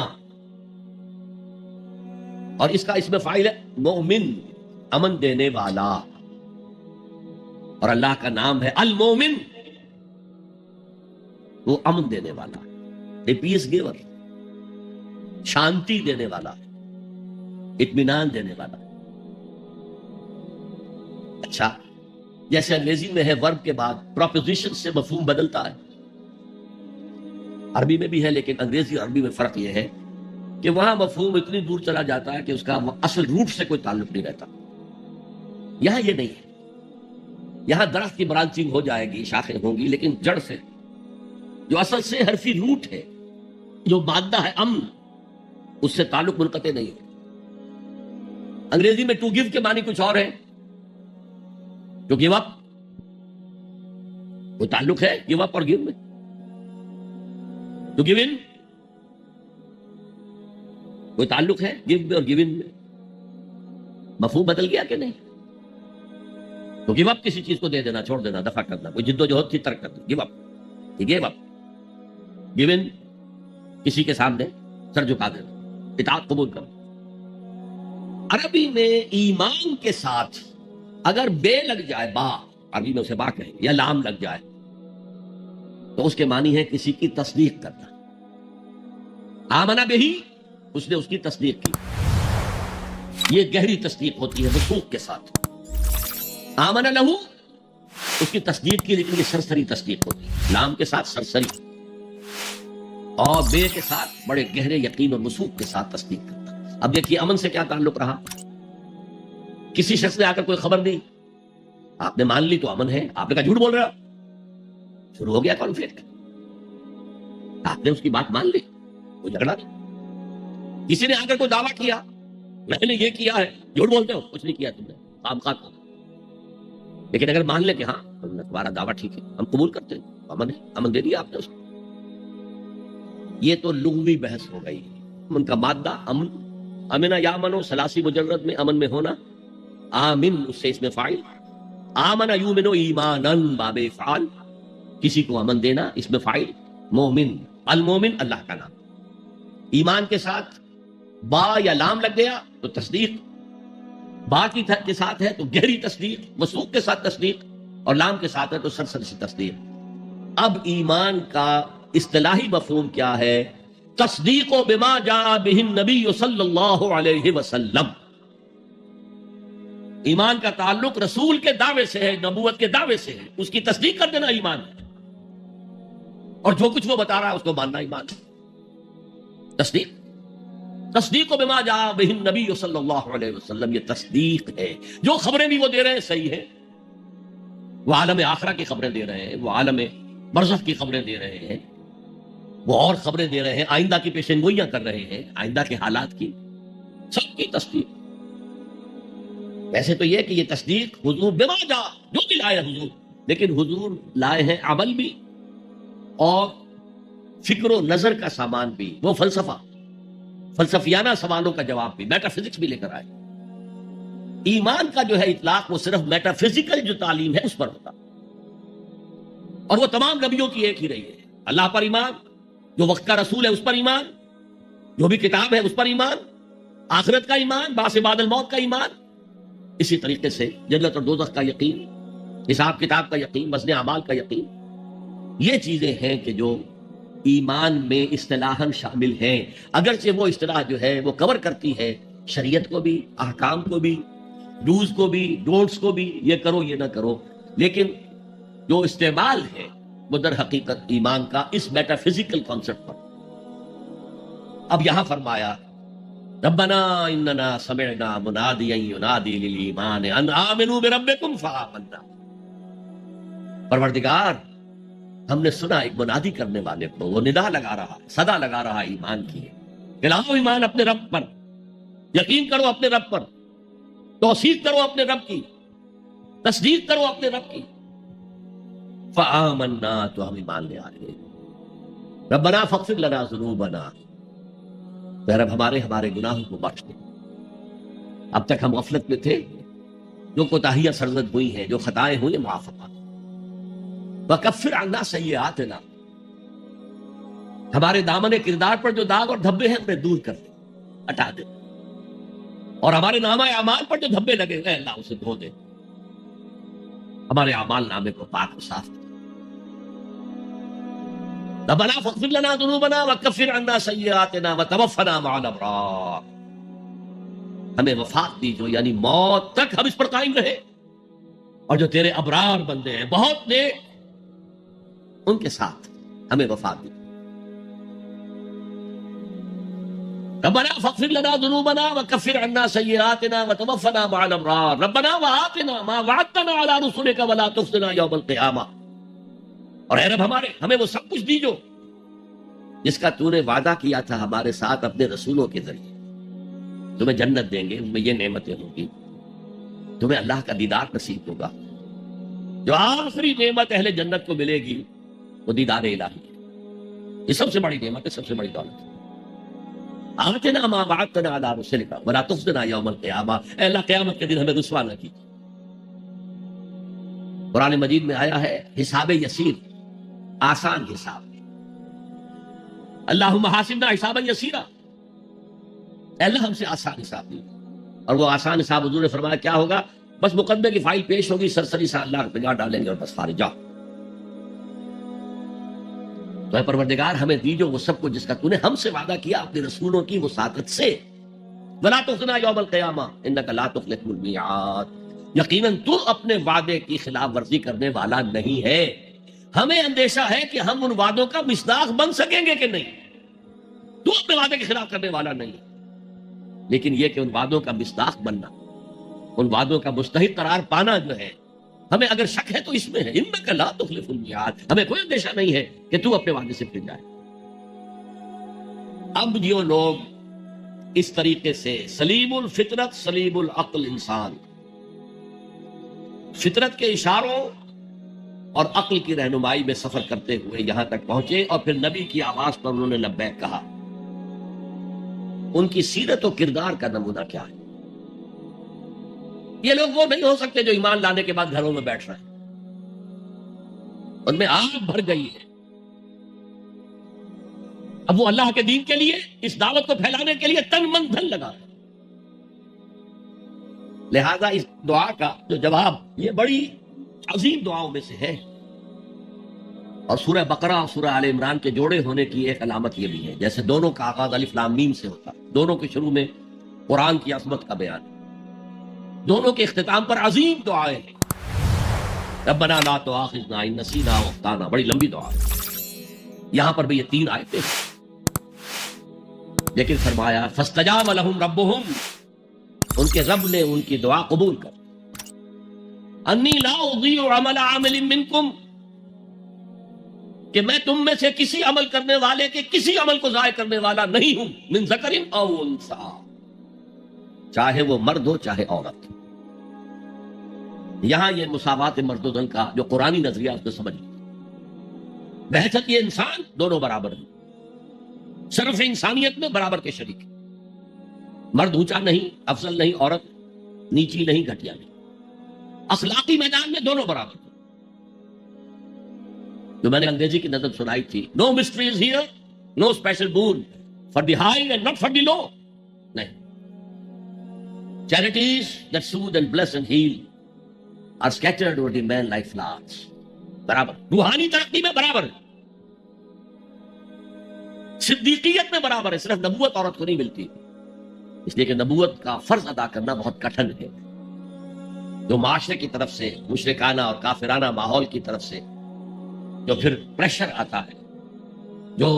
اور اس کا اسم فاعل ہے مؤمن، امن دینے والا. اور اللہ کا نام ہے المومن، وہ امن دینے والا، پیس گیور، شانتی دینے والا، اطمینان دینے والا. اچھا، جیسے انگریزی میں ہے ورب کے بعد پروپوزیشن سے مفہوم بدلتا ہے، عربی میں بھی ہے، لیکن انگریزی اور عربی میں فرق یہ ہے کہ وہاں مفہوم اتنی دور چلا جاتا ہے کہ اس کا اصل روٹ سے کوئی تعلق نہیں رہتا. یہاں یہ نہیں ہے، یہاں درخت کی برانچنگ ہو جائے گی، شاخیں ہوں گی، لیکن جڑ سے جو اصل سے حرفی روٹ ہے، جو مادہ ہے امن، اس سے تعلق منقطع نہیں ہے. انگریزی میں ٹو گیو کے معنی کچھ اور ہے، ٹو گیو اپ، وہ تعلق ہے گیو اپ اور گیو میں. ٹو گیو ان کوئی تعلق ہے گیو میں اور گیو ان میں. مفہوم بدل گیا کہ نہیں؟ تو گیو اپ کسی چیز کو دے دینا، چھوڑ دینا، دفع کرنا، کوئی جد و جہد کی ترک کرنا، give up. Give up, give in کسی کے سامنے سر جھکا دینا، اطاعت قبول کرنا. عربی میں ایمان کے ساتھ اگر بے لگ جائے، با عربی میں اسے با کہیں، یا لام لگ جائے، تو اس کے معنی ہے کسی کی تصدیق کرنا. آمنا بہی، اس نے اس کی تصدیق کی، یہ گہری تصدیق ہوتی ہے وثوق کے ساتھ. آمنا لہو، اس کی تصدیق کی، لیکن یہ سرسری تصدیق ہوتی ہے، لام کے ساتھ سرسری، اور بے کے ساتھ بڑے گہرے یقین اور وثوق کے ساتھ تصدیق کرتا. اب دیکھیے امن سے کیا تعلق رہا. کسی شخص نے آ کر کوئی خبر دی، آپ نے مان لی تو امن ہے، آپ نے کہا جھوٹ بول رہا، شروع ہو گیا کانفلکٹ. آپ نے اس کی بات مان لی، کوئی جھگڑا نہیں. کسی نے آ کر کوئی دعویٰ کیا، میں نے یہ کیا ہے، جھوٹ بولتے ہو، کچھ نہیں کیا تم نے، خام خواہ. لیکن اگر مان لے کہ ہاں تمہارا دعویٰ ٹھیک ہے، ہم قبول کرتے ہیں، امن ہے، امن دے دیا آپ نے اس کو. یہ تو لغوی بحث ہو گئی. امن کا مادہ امن، امنا یا امنو ثلاثی مجرد میں امن میں ہونا. آمن اس سے اس میں فاعل، آمن یؤمن ایمانن باب فعال، کسی کو امن دینا، اس میں فاعل. مومن، المومن اللہ کا نام. ایمان کے ساتھ با یا لام لگ گیا تو تصدیق، با کے ساتھ ہے تو گہری تصدیق، وثوق کے ساتھ تصدیق. اور لام کے ساتھ ہے تو سرسری سی تصدیق۔ اب ایمان کا اصطلاحی مفہوم کیا ہے؟ تصدیق بما جاء بہ النبی صلی اللہ علیہ وسلم۔ ایمان کا تعلق رسول کے دعوے سے ہے، نبوت کے دعوے سے ہے، اس کی تصدیق کر دینا ایمان ہے، اور جو کچھ وہ بتا رہا ہے اس کو ماننا ایمان ہے۔ تصدیق بما جاء بہ النبی صلی اللہ علیہ وسلم، یہ تصدیق ہے۔ جو خبریں بھی وہ دے رہے ہیں صحیح ہے، وہ عالم آخرہ کی خبریں دے رہے ہیں، وہ عالم برزخ کی خبریں دے رہے ہیں، وہ اور خبریں دے رہے ہیں، آئندہ کی پیشین گوئیاں کر رہے ہیں، آئندہ کے حالات کی، سب کی تصدیق۔ ویسے تو یہ کہ یہ تصدیق حضور بما جاء، جو بھی لائے حضور، لیکن حضور لائے ہیں عمل بھی اور فکر و نظر کا سامان بھی، وہ فلسفیانہ سوالوں کا جواب بھی، میٹا فزکس بھی لے کر آئے۔ ایمان کا جو ہے اطلاق وہ صرف میٹا فزیکل جو تعلیم ہے اس پر ہوتا، اور وہ تمام نبیوں کی ایک ہی رہی ہے۔ اللہ پر ایمان، جو وقت کا رسول ہے اس پر ایمان، جو بھی کتاب ہے اس پر ایمان، آخرت کا ایمان، بعث بعد الموت کا ایمان، اسی طریقے سے جنت اور دوزخ کا یقین، حساب کتاب کا یقین، وزن اعمال کا یقین۔ یہ چیزیں ہیں کہ جو ایمان میں اصطلاحاً شامل ہیں، اگرچہ وہ اصطلاح جو ہے وہ کور کرتی ہے شریعت کو بھی، احکام کو بھی، ڈوز کو بھی، ڈونٹس کو بھی، یہ کرو یہ نہ کرو، لیکن جو استعمال ہے وہ در حقیقت ایمان کا اس میٹا فزیکل کانسیپٹ پر۔ اب یہاں فرمایا ربنا اننا سمعنا منادیا ینادی للایمان ان آمنوا بربکم فآمنا۔ پروردگار، ہم نے سنا ایک منادی کرنے والے کو، وہ ندا لگا رہا، صدا لگا رہا ایمان کی، کہ لاؤ ایمان اپنے رب پر، یقین کرو اپنے رب پر، توثیق کرو اپنے رب کی، تصدیق کرو اپنے رب کی۔ فآمنا، تو ہم ایمان لے آئے۔ ربنا فاغفر لنا ذنوبنا، اے رب ہمارے گناہوں کو بخش دے۔ اب تک ہم غفلت میں تھے، جو کوتاہیاں سرزد ہوئی ہیں، جو خطائیں ہوئی ہیں، معاف فرما۔ وکفر عنا سیئاتنا، ہمارے دامن کردار پر جو داغ اور دھبے ہیں انہیں دور کر دے، ہٹا دے، اور ہمارے نامہ اعمال پر جو دھبے لگے ہیں اللہ اسے دھو دے، ہمارے اعمال نامے کو پاک و صاف کر۔ ربنا فاغفر لنا ذنوبنا وکفر عنا سیئاتنا وتوفنا مع الابرار، ہمیں وفات دی جو، یعنی موت تک ہم اس پر قائم رہے، اور جو تیرے ابرار بندے ہیں بہت نیک، ان کے ساتھ ہمیں وفات دی۔ ربنا فاغفر لنا ذنوبنا وكفر عنا سيئاتنا وتوفنا مع الابرار ربنا وآتنا ما وعدتنا على رسلك ولا تخزنا يوم القيامة۔ اور اے رب ہمیں وہ سب کچھ دیجو جس کا تو نے وعدہ کیا تھا ہمارے ساتھ اپنے رسولوں کے ذریعے، تمہیں جنت دیں گے، ان میں یہ نعمتیں ہوں گی، تمہیں اللہ کا دیدار نصیب ہوگا۔ جو آخری نعمت اہل جنت کو ملے گی وہ دیدار الہی ہے، یہ سب سے بڑی نعمت ہے، سب سے بڑی دولت ہے۔ آتنا ما وعدتنا علی رسلک ولا تخزنا یوم القیامہ، اے اللہ قیامت کے دن ہمیں رسوا نہ کیجیے۔ قرآن مجید میں آیا ہے حساب یسیر، آسان حساب، اللہم حاسبنا حسابا یسیرا، اے اللہ ہم سے آسان حساب دیجیے۔ اور وہ آسان حساب حضور نے فرمایا کیا ہوگا؟ بس مقدمے کی فائل پیش ہوگی، سرسری سا اللہ پگاڑ ڈالیں گے اور بس فارغ جاؤ۔ تو اے پروردگار ہمیں دیجو وہ سب کچھ جس کا تو نے ہم سے وعدہ کیا اپنے رسولوں کی وساطت سے۔ ولا تخزنا یوم القیامہ انک لا تخلف المیعاد، یقیناً تو اپنے وعدے کی خلاف ورزی کرنے والا نہیں ہے۔ ہمیں اندیشہ ہے کہ ہم ان وعدوں کا مصداق بن سکیں گے کہ نہیں، تو اپنے وعدے کے خلاف کرنے والا نہیں ہے، لیکن یہ کہ ان وعدوں کا مصداق بننا، ان وعدوں کا مستحق قرار پانا جو ہے، ہمیں اگر شک ہے تو اس میں ہے، انک لا تخلف المیعاد، ہمیں کوئی اندیشہ نہیں ہے کہ تو اپنے وعدے سے پھر جائے۔ اب جو لوگ اس طریقے سے سلیم الفطرت سلیم العقل انسان، فطرت کے اشاروں اور عقل کی رہنمائی میں سفر کرتے ہوئے یہاں تک پہنچے، اور پھر نبی کی آواز پر انہوں نے لبیک کہا، ان کی سیرت و کردار کا نمونہ کیا ہے؟ یہ لوگ وہ نہیں ہو سکتے جو ایمان لانے کے بعد گھروں میں بیٹھ رہے ہیں، ان میں آگ بھر گئی ہے، اب وہ اللہ کے دین کے لیے، اس دعوت کو پھیلانے کے لیے تن من دھن لگا ہے۔ لہذا اس دعا کا جو جواب، یہ بڑی عظیم دعاؤں میں سے ہے. اور سورہ بقرہ اور سورہ آل عمران کے جوڑے ہونے کی ایک علامت یہ بھی ہے، جیسے دونوں کا آغاز الف لام میم سے ہوتا ہے، دونوں کے شروع میں قرآن کی عظمت کا بیان ہے، دونوں کے اختتام پر عظیم دعائیں ہیں. ربنا لا تؤاخذنا ان نسینا او اخطانا، بڑی لمبی دعا ہے. یہاں پر بھی یہ 3 آیتیں ہیں، لیکن فرمایا فاستجاب لهم ربهم، ان کے رب نے ان کی دعا قبول کر. انی لا اضیع عمل عامل منکم، کہ میں تم میں سے کسی عمل کرنے والے کے کسی عمل کو ضائع کرنے والا نہیں ہوں. من ذکر او انثی، چاہے وہ مرد ہو چاہے عورت. یہاں یہ مساوات مرد و زن کا جو قرآنی نظریہ اس کو سمجھ لیا. بحثت یہ انسان دونوں برابر ہیں، صرف انسانیت میں برابر کے شریک ہیں. مرد اونچا نہیں، افضل نہیں، عورت نیچی نہیں، گھٹیا نہیں. اخلاقی میدان میں دونوں برابر ہیں. جو میں نے انگریزی کی نظر سنائی تھی، no mysteries here, no special boon for the high and not for the low. نہیں، charities that soothe and bless and heal are scattered over the main like flowers. برابر، روحانی ترقی میں برابر ہے، صدیقیت میں برابر ہے. صرف نبوت عورت کو نہیں ملتی، اس لیے کہ نبوت کا فرض ادا کرنا بہت کٹھن ہے. جو معاشرے کی طرف سے مشرکانہ اور کافرانہ ماحول کی طرف سے جو پھر پریشر آتا ہے، جو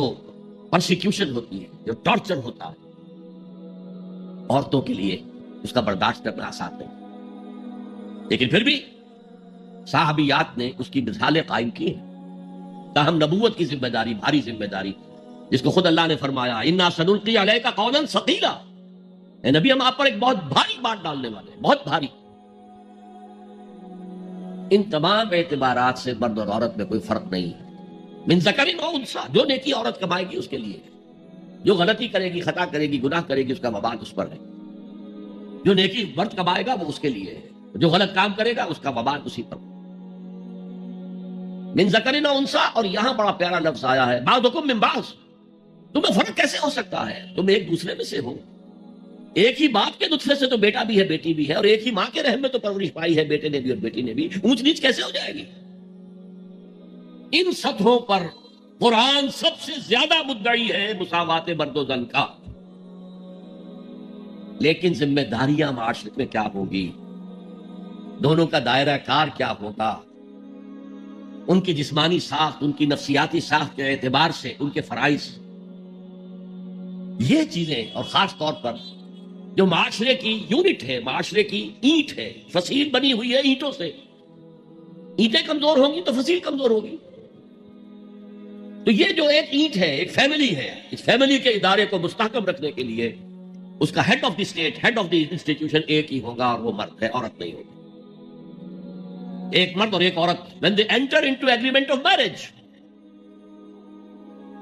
پرسیکیوشن ہوتی ہے، جو ٹارچر ہوتا ہے، عورتوں کے لیے اس کا برداشت کرنا آسان نہیں. لیکن پھر بھی صحابیات نے اس کی مثالیں قائم کی ہیں. تاہم نبوت کی ذمہ داری، بھاری ذمہ داری، جس کو خود اللہ نے فرمایا انا سنلقی علیک قولا ثقیلا، اے نبی ہم آپ پر ایک بہت بھاری بات ڈالنے والے ہیں، بہت بھاری. ان تمام اعتبارات سے مرد اور عورت میں کوئی فرق نہیں ہے. من ذکر او انثی، جو نیکی عورت کمائے گی اس کے لیے ہے، جو غلطی کرے گی، خطا کرے گی، گناہ کرے گی، اس کا وبال اس پر ہے. جو نیکی مرد کمائے گا وہ اس کے لیے ہے، جو غلط کام کرے گا اس کا وبال اسی پر. من ذکر او انثی، اور یہاں بڑا پیارا لفظ آیا ہے بعضکم من بعض. تمہیں فرق کیسے ہو سکتا ہے؟ تم ایک دوسرے میں سے ہو. ایک ہی باپ کے نطفے سے تو بیٹا بھی ہے، بیٹی بھی ہے، اور ایک ہی ماں کے رحم میں تو پرورش پائی ہے بیٹے نے بھی اور بیٹی نے بھی. اونچ نیچ کیسے ہو جائے گی؟ ان سطحوں پر قرآن سب سے زیادہ مدعی ہے مساوات مرد و زن کا. لیکن ذمہ داریاں معاشرے میں کیا ہوگی، دونوں کا دائرہ کار کیا ہوگا، ان کی جسمانی ساخت، ان کی نفسیاتی ساخت کے اعتبار سے ان کے فرائض، یہ چیزیں، اور خاص طور پر جو معاشرے کی یونٹ ہے، معاشرے کی اینٹ ہے، فصیل بنی ہوئی ہے اینٹوں سے. اینٹیں کمزور ہوں گی تو فصیل کمزور ہوگی. تو یہ جو ایک اینٹ ہے، ایک فیملی ہے، اس فیملی کے ادارے کو مستحکم رکھنے کے لیے اس کا head of the state, head of the institution ایک ہی ہوگا، اور وہ مرد ہے، عورت نہیں ہوگی. ایک مرد اور ایک عورت when they enter into agreement of marriage،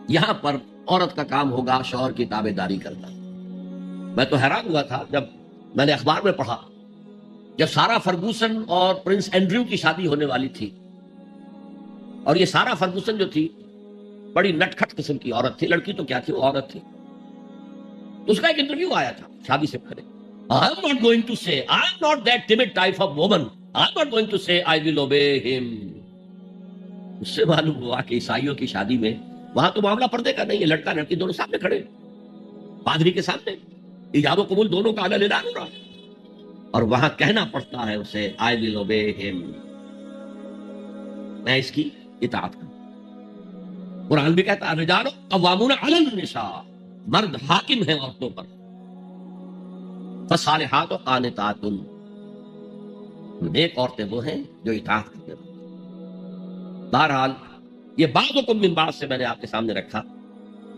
یہاں پر عورت کا کام ہوگا شوہر کی تابع داری کرنا. میں تو حیران ہوا تھا جب میں نے اخبار میں پڑھا، جب سارا فرگوسن اور پرنس اینڈریو کی شادی ہونے والی تھی، اور یہ سارا فرگوسن جو تھی بڑی نٹکھٹ قسم کی عورت تھی، لڑکی تو کیا تھی، وہ عورت تھی. تو اس کا ایک انٹرویو آیا تھا شادی سے پہلے. I am not going to say, I am not that timid type of woman. I am not going to say I will obey him. اس سے معلوم ہوا کہ عیسائیوں کی شادی میں وہاں تو معاملہ پردے کا نہیں ہے، لڑکا لڑکی دونوں سامنے کھڑے، پادری کے سامنے ایجاب و قبول دونوں کا اعلان ہو رہا ہے، اور وہاں کہنا پڑتا ہے اسے I will obey him، میں اس کی اطاعت کروں. قرآن بھی کہتا ہے الرجال قوامون علی النساء، مرد حاکم ہیں عورتوں پر. فالصالحات قانتات، نیک عورتیں وہ ہیں جو اطاعت کرتے ہیں. بہرحال یہ بعضکم من بعض سے میں نے آپ کے سامنے رکھا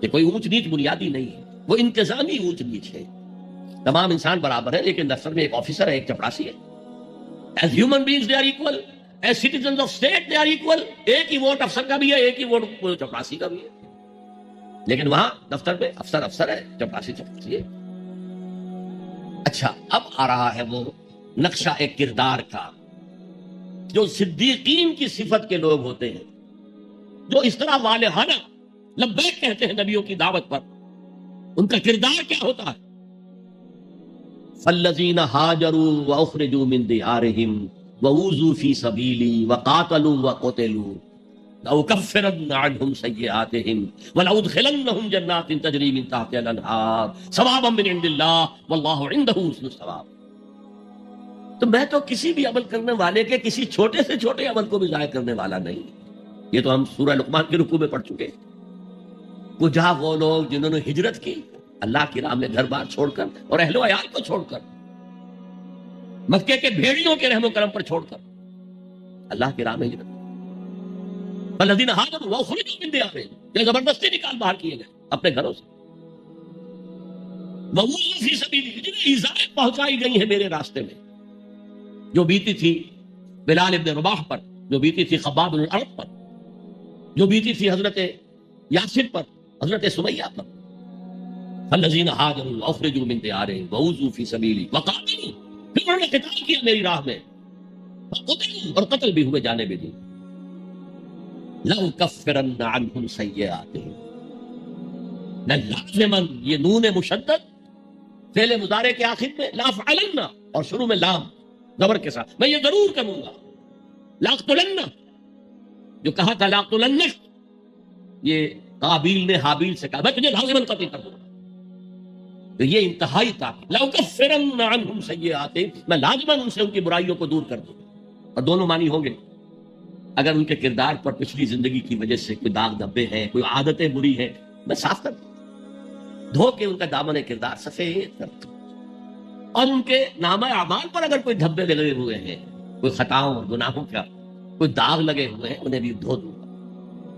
کہ کوئی اونچ نیچ بنیادی نہیں ہے، وہ انتظامی اونچ نیچ ہے. تمام انسان برابر ہے، لیکن دفتر میں ایک آفیسر ہے، ایک چپڑاسی ہے. As human beings they are equal, as citizens of state they are equal. ایک ہی ووٹ افسر کا بھی ہے، ایک ہی ووٹ چپڑاسی کا بھی ہے. لیکن وہاں دفتر میں افسر افسر ہے، چپڑاسی چپڑاسی ہے. اچھا، اب آ رہا ہے وہ نقشہ ایک کردار کا. جو صدیقین کی صفت کے لوگ ہوتے ہیں، جو اس طرح والہانہ لبیک کہتے ہیں نبیوں کی دعوت پر، ان کا کردار کیا ہوتا ہے؟ فالذین ہاجروا واخرجوا من دیارہم وَأُوذُوا فِي سَبِيلِي وَقَاتَلُوا وَقُتِلُوا لَأُكَفِّرَنَّ عَنْهُمْ سَيِّئَاتِهِمْ وَلَأُدْخِلَنَّهُمْ جَنَّاتٍ تَجْرِي مِنْ تَحْتِهَا الْأَنْهَارُ ثَوَابًا مِنْ عِنْدِ اللَّهِ وَاللَّهُ عِنْدَهُ حُسْنُ الثَّوَابِ۔ تو میں تو کسی بھی عمل کرنے والے کے کسی چھوٹے سے چھوٹے عمل کو بھی ضائع کرنے والا نہیں۔ یہ تو ہم سورہ لقمان کے رکوع میں پڑھ چکے۔ کجا وہ لوگ جنہوں نے ہجرت کی اللہ کی راہ میں گھر بار چھوڑ کر اور اہل و عیال کو چھوڑ کر، مکے کے بھیڑیوں کے رحم و کرم پر چھوڑ کر اللہ کی راہ میں ہجرت، الذین ہاجروا واخرجوا من دیارہم، یہ زبردستی نکال باہر کیے گئے اپنے گھروں سے، وَأُوذُوا فِی سَبِیلِی، جنہیں ایذائیں پہنچائی گئی ہیں میرے راستے میں، جو بیتی تھی بلال ابن رباح پر، جو بیتی تھی خباب بن الارت پر، جو بیتی تھی حضرت یاسر پر، حضرت سمیہ پر، الذین ہاجروا واخرجوا من دیارہم وَأُوذُوا فِی سَبِیلِی وَقَاتَلُوا، پھر انہوں نے قتال کیا میری راہ میں، وَقُتِلُوا، اور قتل بھی ہوئے جانے بھی دی، لَأُكَفِّرَنَّ عَنْهُمْ سَيِّئَاتِهِمْ، نہ لازماً، یہ نون مشدد فعل مضارع کے آخر میں، لَأَفْعَلَنَّ اور شروع میں لام زبر کے ساتھ، میں یہ ضرور کروں گا، لَأَقْتُلَنَّ جو کہا تھا لَأَقْتُلَنَّكَ، یہ قابیل نے حابیل سے کہا میں تجھے لازماً قتل کر دوں گا، تو یہ انتہائی تاکید، لَأُكَفِّرَنَّ عَنْهُمْ سَيِّئَاتِهِمْ، میں لازماً ان سے ان کی برائیوں کو دور کر دوں گا، اور دونوں معنی ہوں گے، اگر ان کے کردار پر پچھلی زندگی کی وجہ سے کوئی داغ دھبے ہیں، کوئی عادتیں بری ہیں، میں صاف کر دوں، دھو کے ان کا دامن کردار سفید کر دوں، اور ان کے نامہ اعمال پر اگر کوئی دھبے لگے ہوئے ہیں، کوئی خطاؤں اور گناہوں کا کوئی داغ لگے ہوئے ہیں، انہیں بھی دھو دوں گا،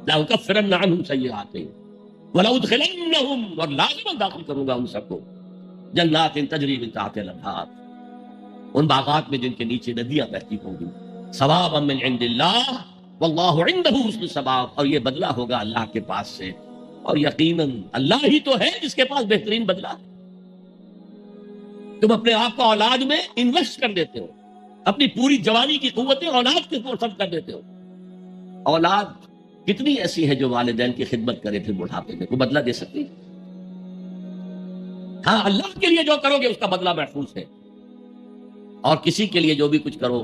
لَأُكَفِّرَنَّ عَنْهُمْ سَيِّئَاتِهِمْ وَلَأُدْخِلَنَّهُمْ، اور لازماً داخل کروں گا ان سب کو جنات تجری من تحتها الانہار، ان باغات میں جن کے نیچے ندیاں بہتی ہوں گی، ثوابا من عند اللہ واللہ عنده حسن الثواب، اور یہ بدلہ ہوگا اللہ کے پاس سے، اور یقیناً اللہ ہی تو ہے جس کے پاس بہترین بدلہ ہے۔ تم اپنے آپ کو اولاد میں انویسٹ کر دیتے ہو، اپنی پوری جوانی کی قوتیں اولاد کے اوپر صرف کر دیتے ہو، اولاد کتنی ایسی ہے جو والدین کی خدمت کرے پھر بڑھاپے میں، کوئی بدلہ دے سکتی؟ ہاں، اللہ کے لیے جو کرو گے اس کا بدلہ محفوظ ہے، اور کسی کے لیے جو بھی کچھ کرو،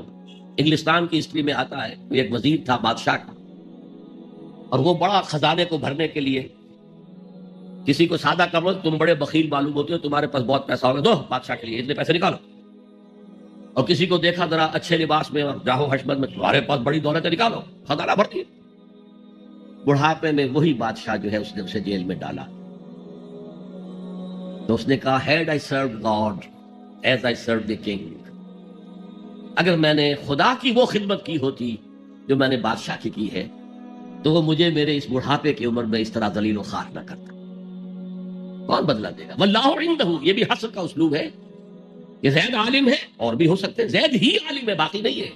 انگلستان کی ہسٹری میں آتا ہے کوئی ایک وزیر تھا بادشاہ کا، اور وہ بڑا خزانے کو بھرنے کے لیے کسی کو سادہ کرو، تم بڑے بخیل معلوم ہوتے ہو، تمہارے پاس بہت پیسہ ہوگا، دو بادشاہ کے لیے اتنے پیسے نکالو، اور کسی کو دیکھا ذرا اچھے لباس میں اور جاہو حشمت میں، تمہارے پاس بڑی دولت ہے، نکالو، خزانہ بھر دیا۔ بڑھاپے میں وہی بادشاہ جو ہے اس نے اسے جیل میں ڈالا، تو اس نے کہا had I served God as I served the king، اگر میں نے خدا کی وہ خدمت کی ہوتی جو میں نے بادشاہ کی ہے، تو وہ مجھے میرے اس بڑھاپے کی عمر میں اس طرح ذلیل و خوار نہ کرتا۔ کون بدلہ دے گا؟ واللہ عنہ، یہ بھی حسر کا اسلوب ہے، یہ زید عالم ہے، اور بھی ہو سکتے ہیں، زید ہی عالم ہے، باقی نہیں ہے،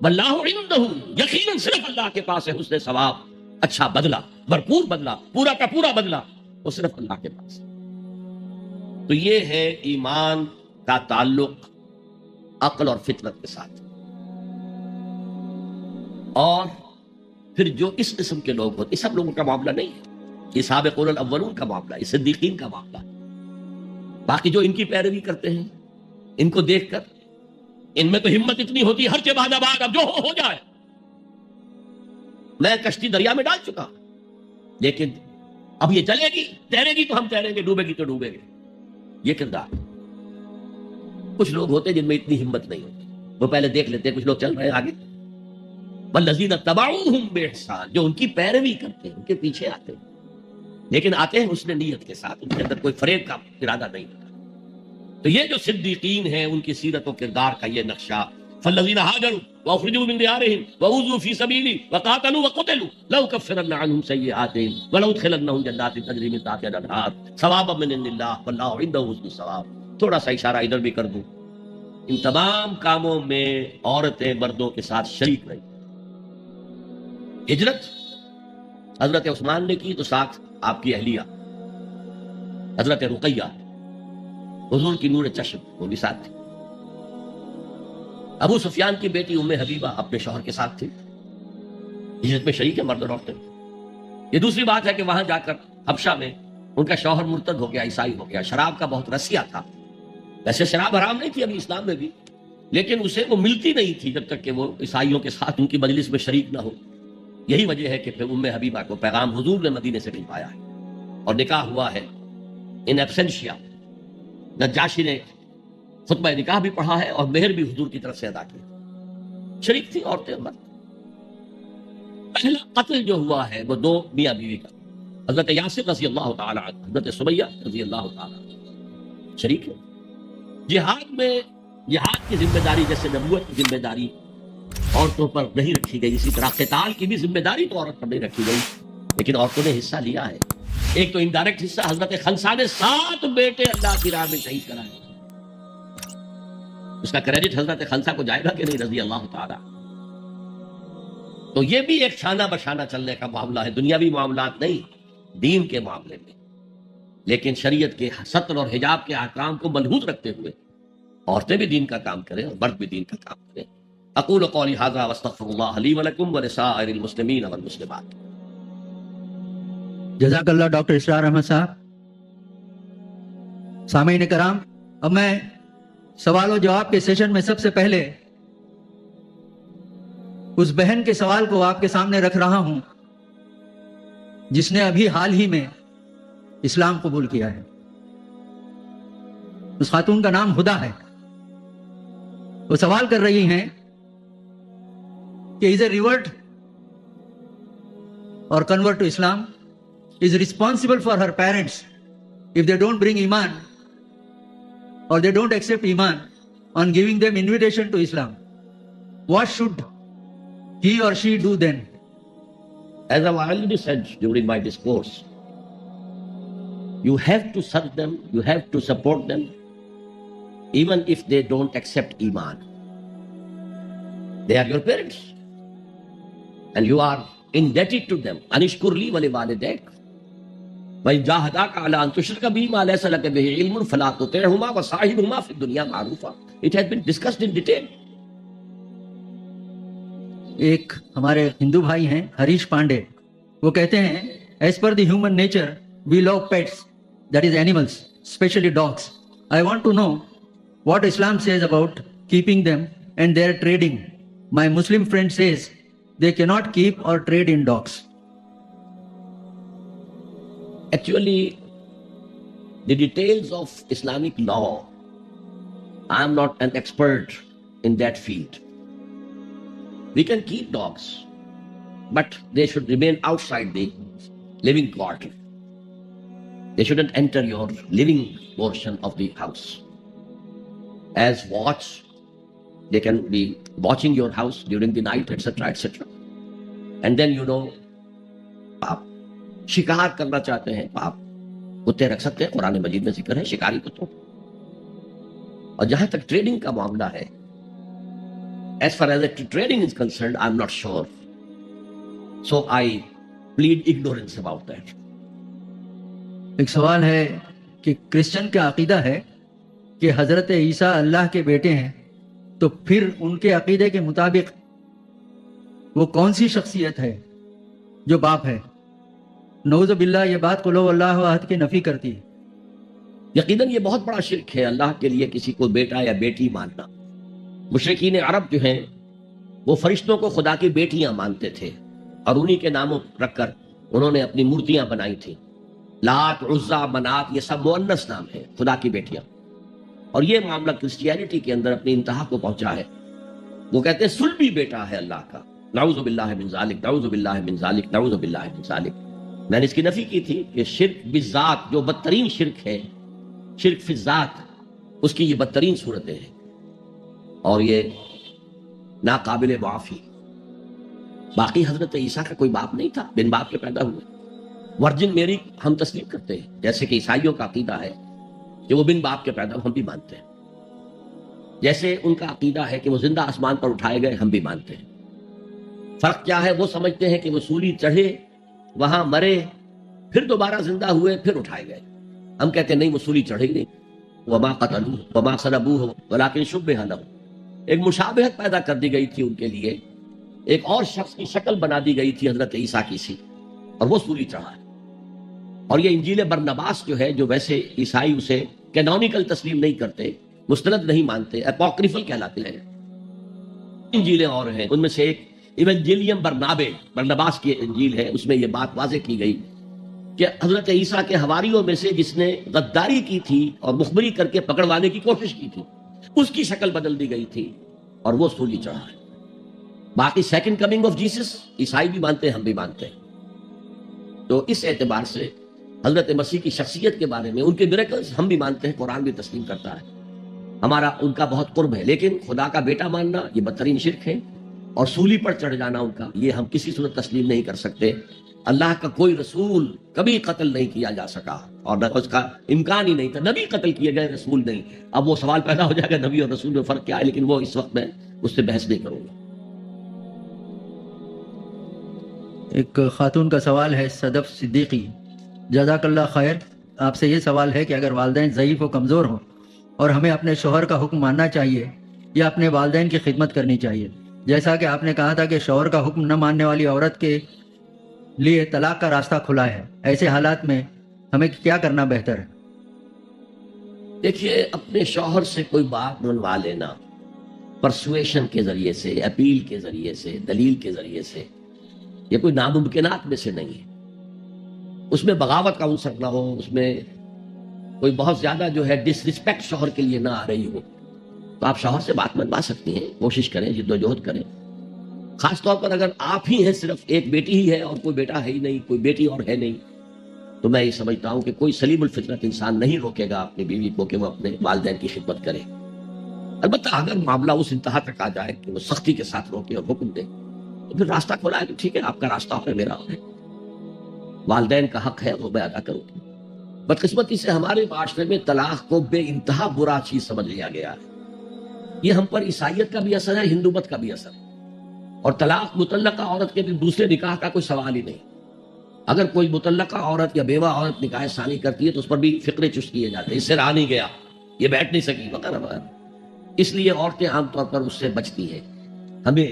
واللہ عنہ، یقیناً صرف اللہ کے پاس ہے حسن ثواب، اچھا بدلہ، بھرپور بدلہ، پورا کا پورا بدلہ، وہ صرف اللہ کے پاس ہے۔ تو یہ ہے ایمان کا تعلق عقل اور فطرت کے ساتھ، اور پھر جو اس قسم کے لوگ ہوتے، یہ سب لوگوں کا معاملہ نہیں ہے، یہ سابقون الاولون کا معاملہ، یہ صدیقین کا معاملہ ہے۔ باقی جو ان کی پیروی کرتے ہیں، ان کو دیکھ کر ان میں تو ہمت اتنی ہوتی ہے، ہر کے بعد آباد، اب جو ہو جائے، میں کشتی دریا میں ڈال چکا، لیکن اب یہ چلے گی، تیرے گی تو ہم تیریں گے، ڈوبے گی تو ڈوبیں گے، یہ کردار۔ کچھ لوگ ہوتے ہیں جن میں اتنی ہمت نہیں ہوتی، وہ پہلے دیکھ لیتے ہیں کچھ لوگ چل رہے ہیں آگے، والذین تبعوہم بإحسان، جو ان کی پیروی کرتے ہیں، ان کے پیچھے آتے ہیں، لیکن آتے ہیں حسن نیت کے ساتھ، ان کے اندر کوئی فریب کا ارادہ نہیں ہوتا۔ تو یہ جو صدیقین ہیں، ان کی سیرت و کردار کا یہ نقشہ، فالذین ہاجروا واخرجوا من دیارہم واوذوا فی سبیلی وقاتلوا وقتلوا لأکفرن عنہم سیئاتہم ولأدخلنہم جنات تجری من تحتہا الانہار ثوابا من عند اللہ واللہ عندہ حسن الثواب۔ تھوڑا سا اشارہ ادھر بھی کر دوں، ان تمام کاموں میں عورتیں مردوں کے ساتھ شریک رہی۔ ہجرت حضرت عثمان نے کی تو ساتھ آپ کی اہلیہ حضرت رقیہ، حضور کی نور چشم، وہ بھی ساتھ تھی۔ ابو سفیان کی بیٹی ام حبیبہ اپنے شوہر کے ساتھ تھی، ہجرت میں شریک ہے مرد اور عورتیں۔ یہ دوسری بات ہے کہ وہاں جا کر حبشہ میں ان کا شوہر مرتد ہو گیا، عیسائی ہو گیا، شراب کا بہت رسیہ تھا، ویسے شراب حرام نہیں تھی ابھی اسلام میں بھی، لیکن اسے وہ ملتی نہیں تھی جب تک کہ وہ عیسائیوں کے ساتھ ان کی مجلس میں شریک نہ ہو. یہی وجہ ہے کہ پھر ام حبیبہ کو پیغام حضور نے مدینے سے بھجوایا ہے اور نکاح ہوا ہے ان ایبسینشیا. نجاشی نے خطبہ نکاح بھی پڑھا ہے اور مہر بھی حضور کی طرف سے ادا کیا. شریک تھی عورتیں مرد. پہلا قتل جو ہوا ہے وہ دو میاں بیوی کا. حضرت یاسر رضی اللہ تعالی عنہ، حضرت سمیہ رضی اللہ تعالی عنہ شریک ہے. جہاد میں جہاد کی ذمہ داری جیسے نبوت کی ذمہ داری عورتوں پر نہیں رکھی گئی، اسی طرح قتال کی بھی ذمہ داری تو عورت پر نہیں رکھی گئی، لیکن عورتوں نے حصہ لیا ہے. ایک تو انڈائریکٹ حصہ، حضرت خنسا نے 7 بیٹے اللہ کی راہ میں شہید کرائے. اس کا کریڈٹ حضرت خنسا کو جائے گا کہ نہیں رضی اللہ تعالی. تو یہ بھی ایک شانہ بشانہ چلنے کا معاملہ ہے، دنیاوی معاملات نہیں، دین کے معاملے میں. لیکن شریعت کے ستر اور حجاب کے احکام کو ملحوظ رکھتے ہوئے عورتیں بھی دین کا کام کریں اور مرد بھی دین کا کام کریں. اقول قولی ھذا واستغفر اللہ لی ولکم ولسائر المسلمین والمسلمات. جزاک اللہ ڈاکٹر اسرار احمد صاحب. سامعین کرام، اب میں سوال و جواب کے سیشن میں سب سے پہلے اس بہن کے سوال کو آپ کے سامنے رکھ رہا ہوں جس نے ابھی حال ہی میں اسلام قبول کیا ہے. اس خاتون کا نام ہدا ہے. وہ سوال کر رہی ہیں کہ از اے ریورٹ اور convert to Islam is responsible for her parents if they don't bring iman or they don't accept iman on giving them invitation to Islam. What should he or she do then? As I already said during my discourse, you have to serve them, you have to support them, even if they don't accept iman. They are your parents, and you are indebted to them. Anishkur li wa liwalidayk. وَإِن جَاهَدَاكَ عَلَىٰ أَن تُشْرِكَ بِي مَا لَيْسَ لَكَ بِهِ عِلْمٌ فَلَا تُطِعْهُمَا وَصَاحِبْهُمَا فِي الدُّنْيَا مَعْرُوفًا. It has been discussed in detail. ایک ہمارے ہندو بھائی ہیں ہریش پانڈے، وہ کہتے ہیں as per the human nature we love pets, that is animals, especially dogs. I want to know what Islam says about keeping them and their trading. My Muslim friend says they key not keep or trade in dogs. Actually, the details of Islamic law, I am not an expert in that field. We can keep dogs, but they should remain outside the living quarter. They shouldn't enter your living portion of the house. As watch, they can be watching your house during the night, etc., etc. And then آپ شکار کرنا چاہتے ہیں، آپ کتے رکھ سکتے ہیں، قرآن مجید میں ذکر ہے شکاری کتوں. اور جہاں تک ٹریڈنگ کا معاملہ ہے، as far as trading is concerned, I'm not sure. So I plead ignorance about that. ایک سوال ہے کہ کرسچن کا عقیدہ ہے کہ حضرت عیسیٰ اللہ کے بیٹے ہیں، تو پھر ان کے عقیدے کے مطابق وہ کون سی شخصیت ہے جو باپ ہے؟ نعوذ باللہ یہ بات قل اللہ احد کی نفی کرتی ہے. یقیناً یہ بہت بڑا شرک ہے اللہ کے لیے کسی کو بیٹا یا بیٹی ماننا. مشرکین عرب جو ہیں وہ فرشتوں کو خدا کی بیٹیاں مانتے تھے اور انہی کے ناموں رکھ کر انہوں نے اپنی مورتیاں بنائی تھیں. لات، عزا، منات، یہ سب مؤنث نام ہیں، خدا کی بیٹیاں. اور یہ معاملہ کرسچینٹی کے اندر اپنی انتہا کو پہنچا ہے. وہ کہتے ہیں صلبی بیٹا ہے اللہ کا. نعوذ باللہ من ذالک، نعوذ باللہ من ذالک، نعوذ باللہ من ذالک. میں نے اس کی نفی کی تھی کہ شرک بالذات جو بدترین شرک ہے، شرک فی الذات، اس کی یہ بدترین صورتیں ہیں اور یہ ناقابل معافی. باقی حضرت عیسیٰ کا کوئی باپ نہیں تھا، بن باپ کے پیدا ہوئے. ورجن میری ہم تسلیم کرتے ہیں، جیسے کہ عیسائیوں کا عقیدہ ہے کہ وہ بن باپ کے پیدا ہوئے، ہم بھی مانتے ہیں. جیسے ان کا عقیدہ ہے کہ وہ زندہ آسمان پر اٹھائے گئے، ہم بھی مانتے ہیں. فرق کیا ہے؟ وہ سمجھتے ہیں کہ وہ سولی چڑھے، وہاں مرے، پھر دوبارہ زندہ ہوئے، پھر اٹھائے گئے. ہم کہتے ہیں نہیں، وہ سولی چڑھے ہی نہیں. وما قتلوہ وما صلبوہ ولکن شبہ لہم. ایک مشابہت پیدا کر دی گئی تھی ان کے لیے، ایک اور شخص کی شکل بنا دی گئی تھی حضرت عیسیٰ کی سی، اور وہ سولی چڑھا ہے. اور یہ انجیل برنباس جو ہے، جو ویسے عیسائی اسے کینونیکل تسلیم نہیں کرتے، مستند نہیں مانتے، اپوکریفل کہلاتے ہیں۔ انجیلیں اور ہیں، ان میں سے ایک ایونجیلیم برناباس کی انجیل ہے، اس میں یہ بات واضح کی گئی کہ حضرت عیسیٰ کے حواریوں میں سے جس نے غداری کی تھی اور مخبری کر کے پکڑوانے کی کوشش کی تھی، اس کی شکل بدل دی گئی تھی اور وہ سولی چڑھا ہے۔ باقی سیکنڈ کمنگ آف جیسس عیسائی بھی مانتے ہیں، ہم بھی مانتے ہیں۔ تو اس اعتبار سے حضرت مسیح کی شخصیت کے بارے میں ان کے میریکلز ہم بھی مانتے ہیں، قرآن بھی تسلیم کرتا ہے، ہمارا ان کا بہت قرب ہے۔ لیکن خدا کا بیٹا ماننا یہ بدترین شرک ہے، اور سولی پر چڑھ جانا ان کا، یہ ہم کسی صورت تسلیم نہیں کر سکتے۔ اللہ کا کوئی رسول کبھی قتل نہیں کیا جا سکا، اور نہ اس کا امکان ہی نہیں تھا، نبی قتل کیے گئے، رسول نہیں۔ اب وہ سوال پیدا ہو جائے گا نبی اور رسول میں فرق کیا ہے، لیکن وہ اس وقت میں اس سے بحث نہیں کروں گا۔ ایک خاتون کا سوال ہے، صدف صدیقی، جزاک اللہ خیر، آپ سے یہ سوال ہے کہ اگر والدین ضعیف و کمزور ہوں اور ہمیں اپنے شوہر کا حکم ماننا چاہیے یا اپنے والدین کی خدمت کرنی چاہیے؟ جیسا کہ آپ نے کہا تھا کہ شوہر کا حکم نہ ماننے والی عورت کے لیے طلاق کا راستہ کھلا ہے، ایسے حالات میں ہمیں کیا کرنا بہتر ہے؟ دیکھیے، اپنے شوہر سے کوئی بات منوا لینا پرسویشن کے ذریعے سے، اپیل کے ذریعے سے، دلیل کے ذریعے سے، یہ کوئی ناممکنات میں سے نہیں ہے۔ اس میں بغاوت کا عنصر نہ ہو، اس میں کوئی بہت زیادہ جو ہے ڈس رسپیکٹ شوہر کے لیے نہ آ رہی ہو، تو آپ شوہر سے بات منوا سکتی ہیں، کوشش کریں، جد و جہد کریں۔ خاص طور پر اگر آپ ہی ہیں، صرف ایک بیٹی ہی ہے اور کوئی بیٹا ہے ہی نہیں، کوئی بیٹی اور ہے نہیں، تو میں یہ سمجھتا ہوں کہ کوئی سلیم الفطرت انسان نہیں روکے گا اپنی بیوی کو کہ وہ اپنے والدین کی خدمت کرے۔ البتہ اگر معاملہ اس انتہا تک آ جائے کہ وہ سختی کے ساتھ روکے اور حکم دے، تو پھر راستہ کھولا ہے، تو ٹھیک ہے، آپ کا راستہ ہے، میرا ہے، والدین کا حق ہے وہ میں ادا کروں گی۔ بدقسمتی سے ہمارے معاشرے میں طلاق کو بے انتہا برا چیز سمجھ لیا گیا ہے۔ یہ ہم پر عیسائیت کا بھی اثر ہے، ہندو مت کا بھی اثر ہے، اور طلاق مطلقہ عورت کے بھی دوسرے نکاح کا کوئی سوال ہی نہیں۔ اگر کوئی مطلقہ عورت یا بیوہ عورت نکاح ثانی کرتی ہے تو اس پر بھی فقرے چست کیے جاتے ہیں، اس سے رہا نہیں گیا، یہ بیٹھ نہیں سکی وغیرہ وغیرہ۔ اس لیے عورتیں عام طور پر اس سے بچتی ہیں۔ ہمیں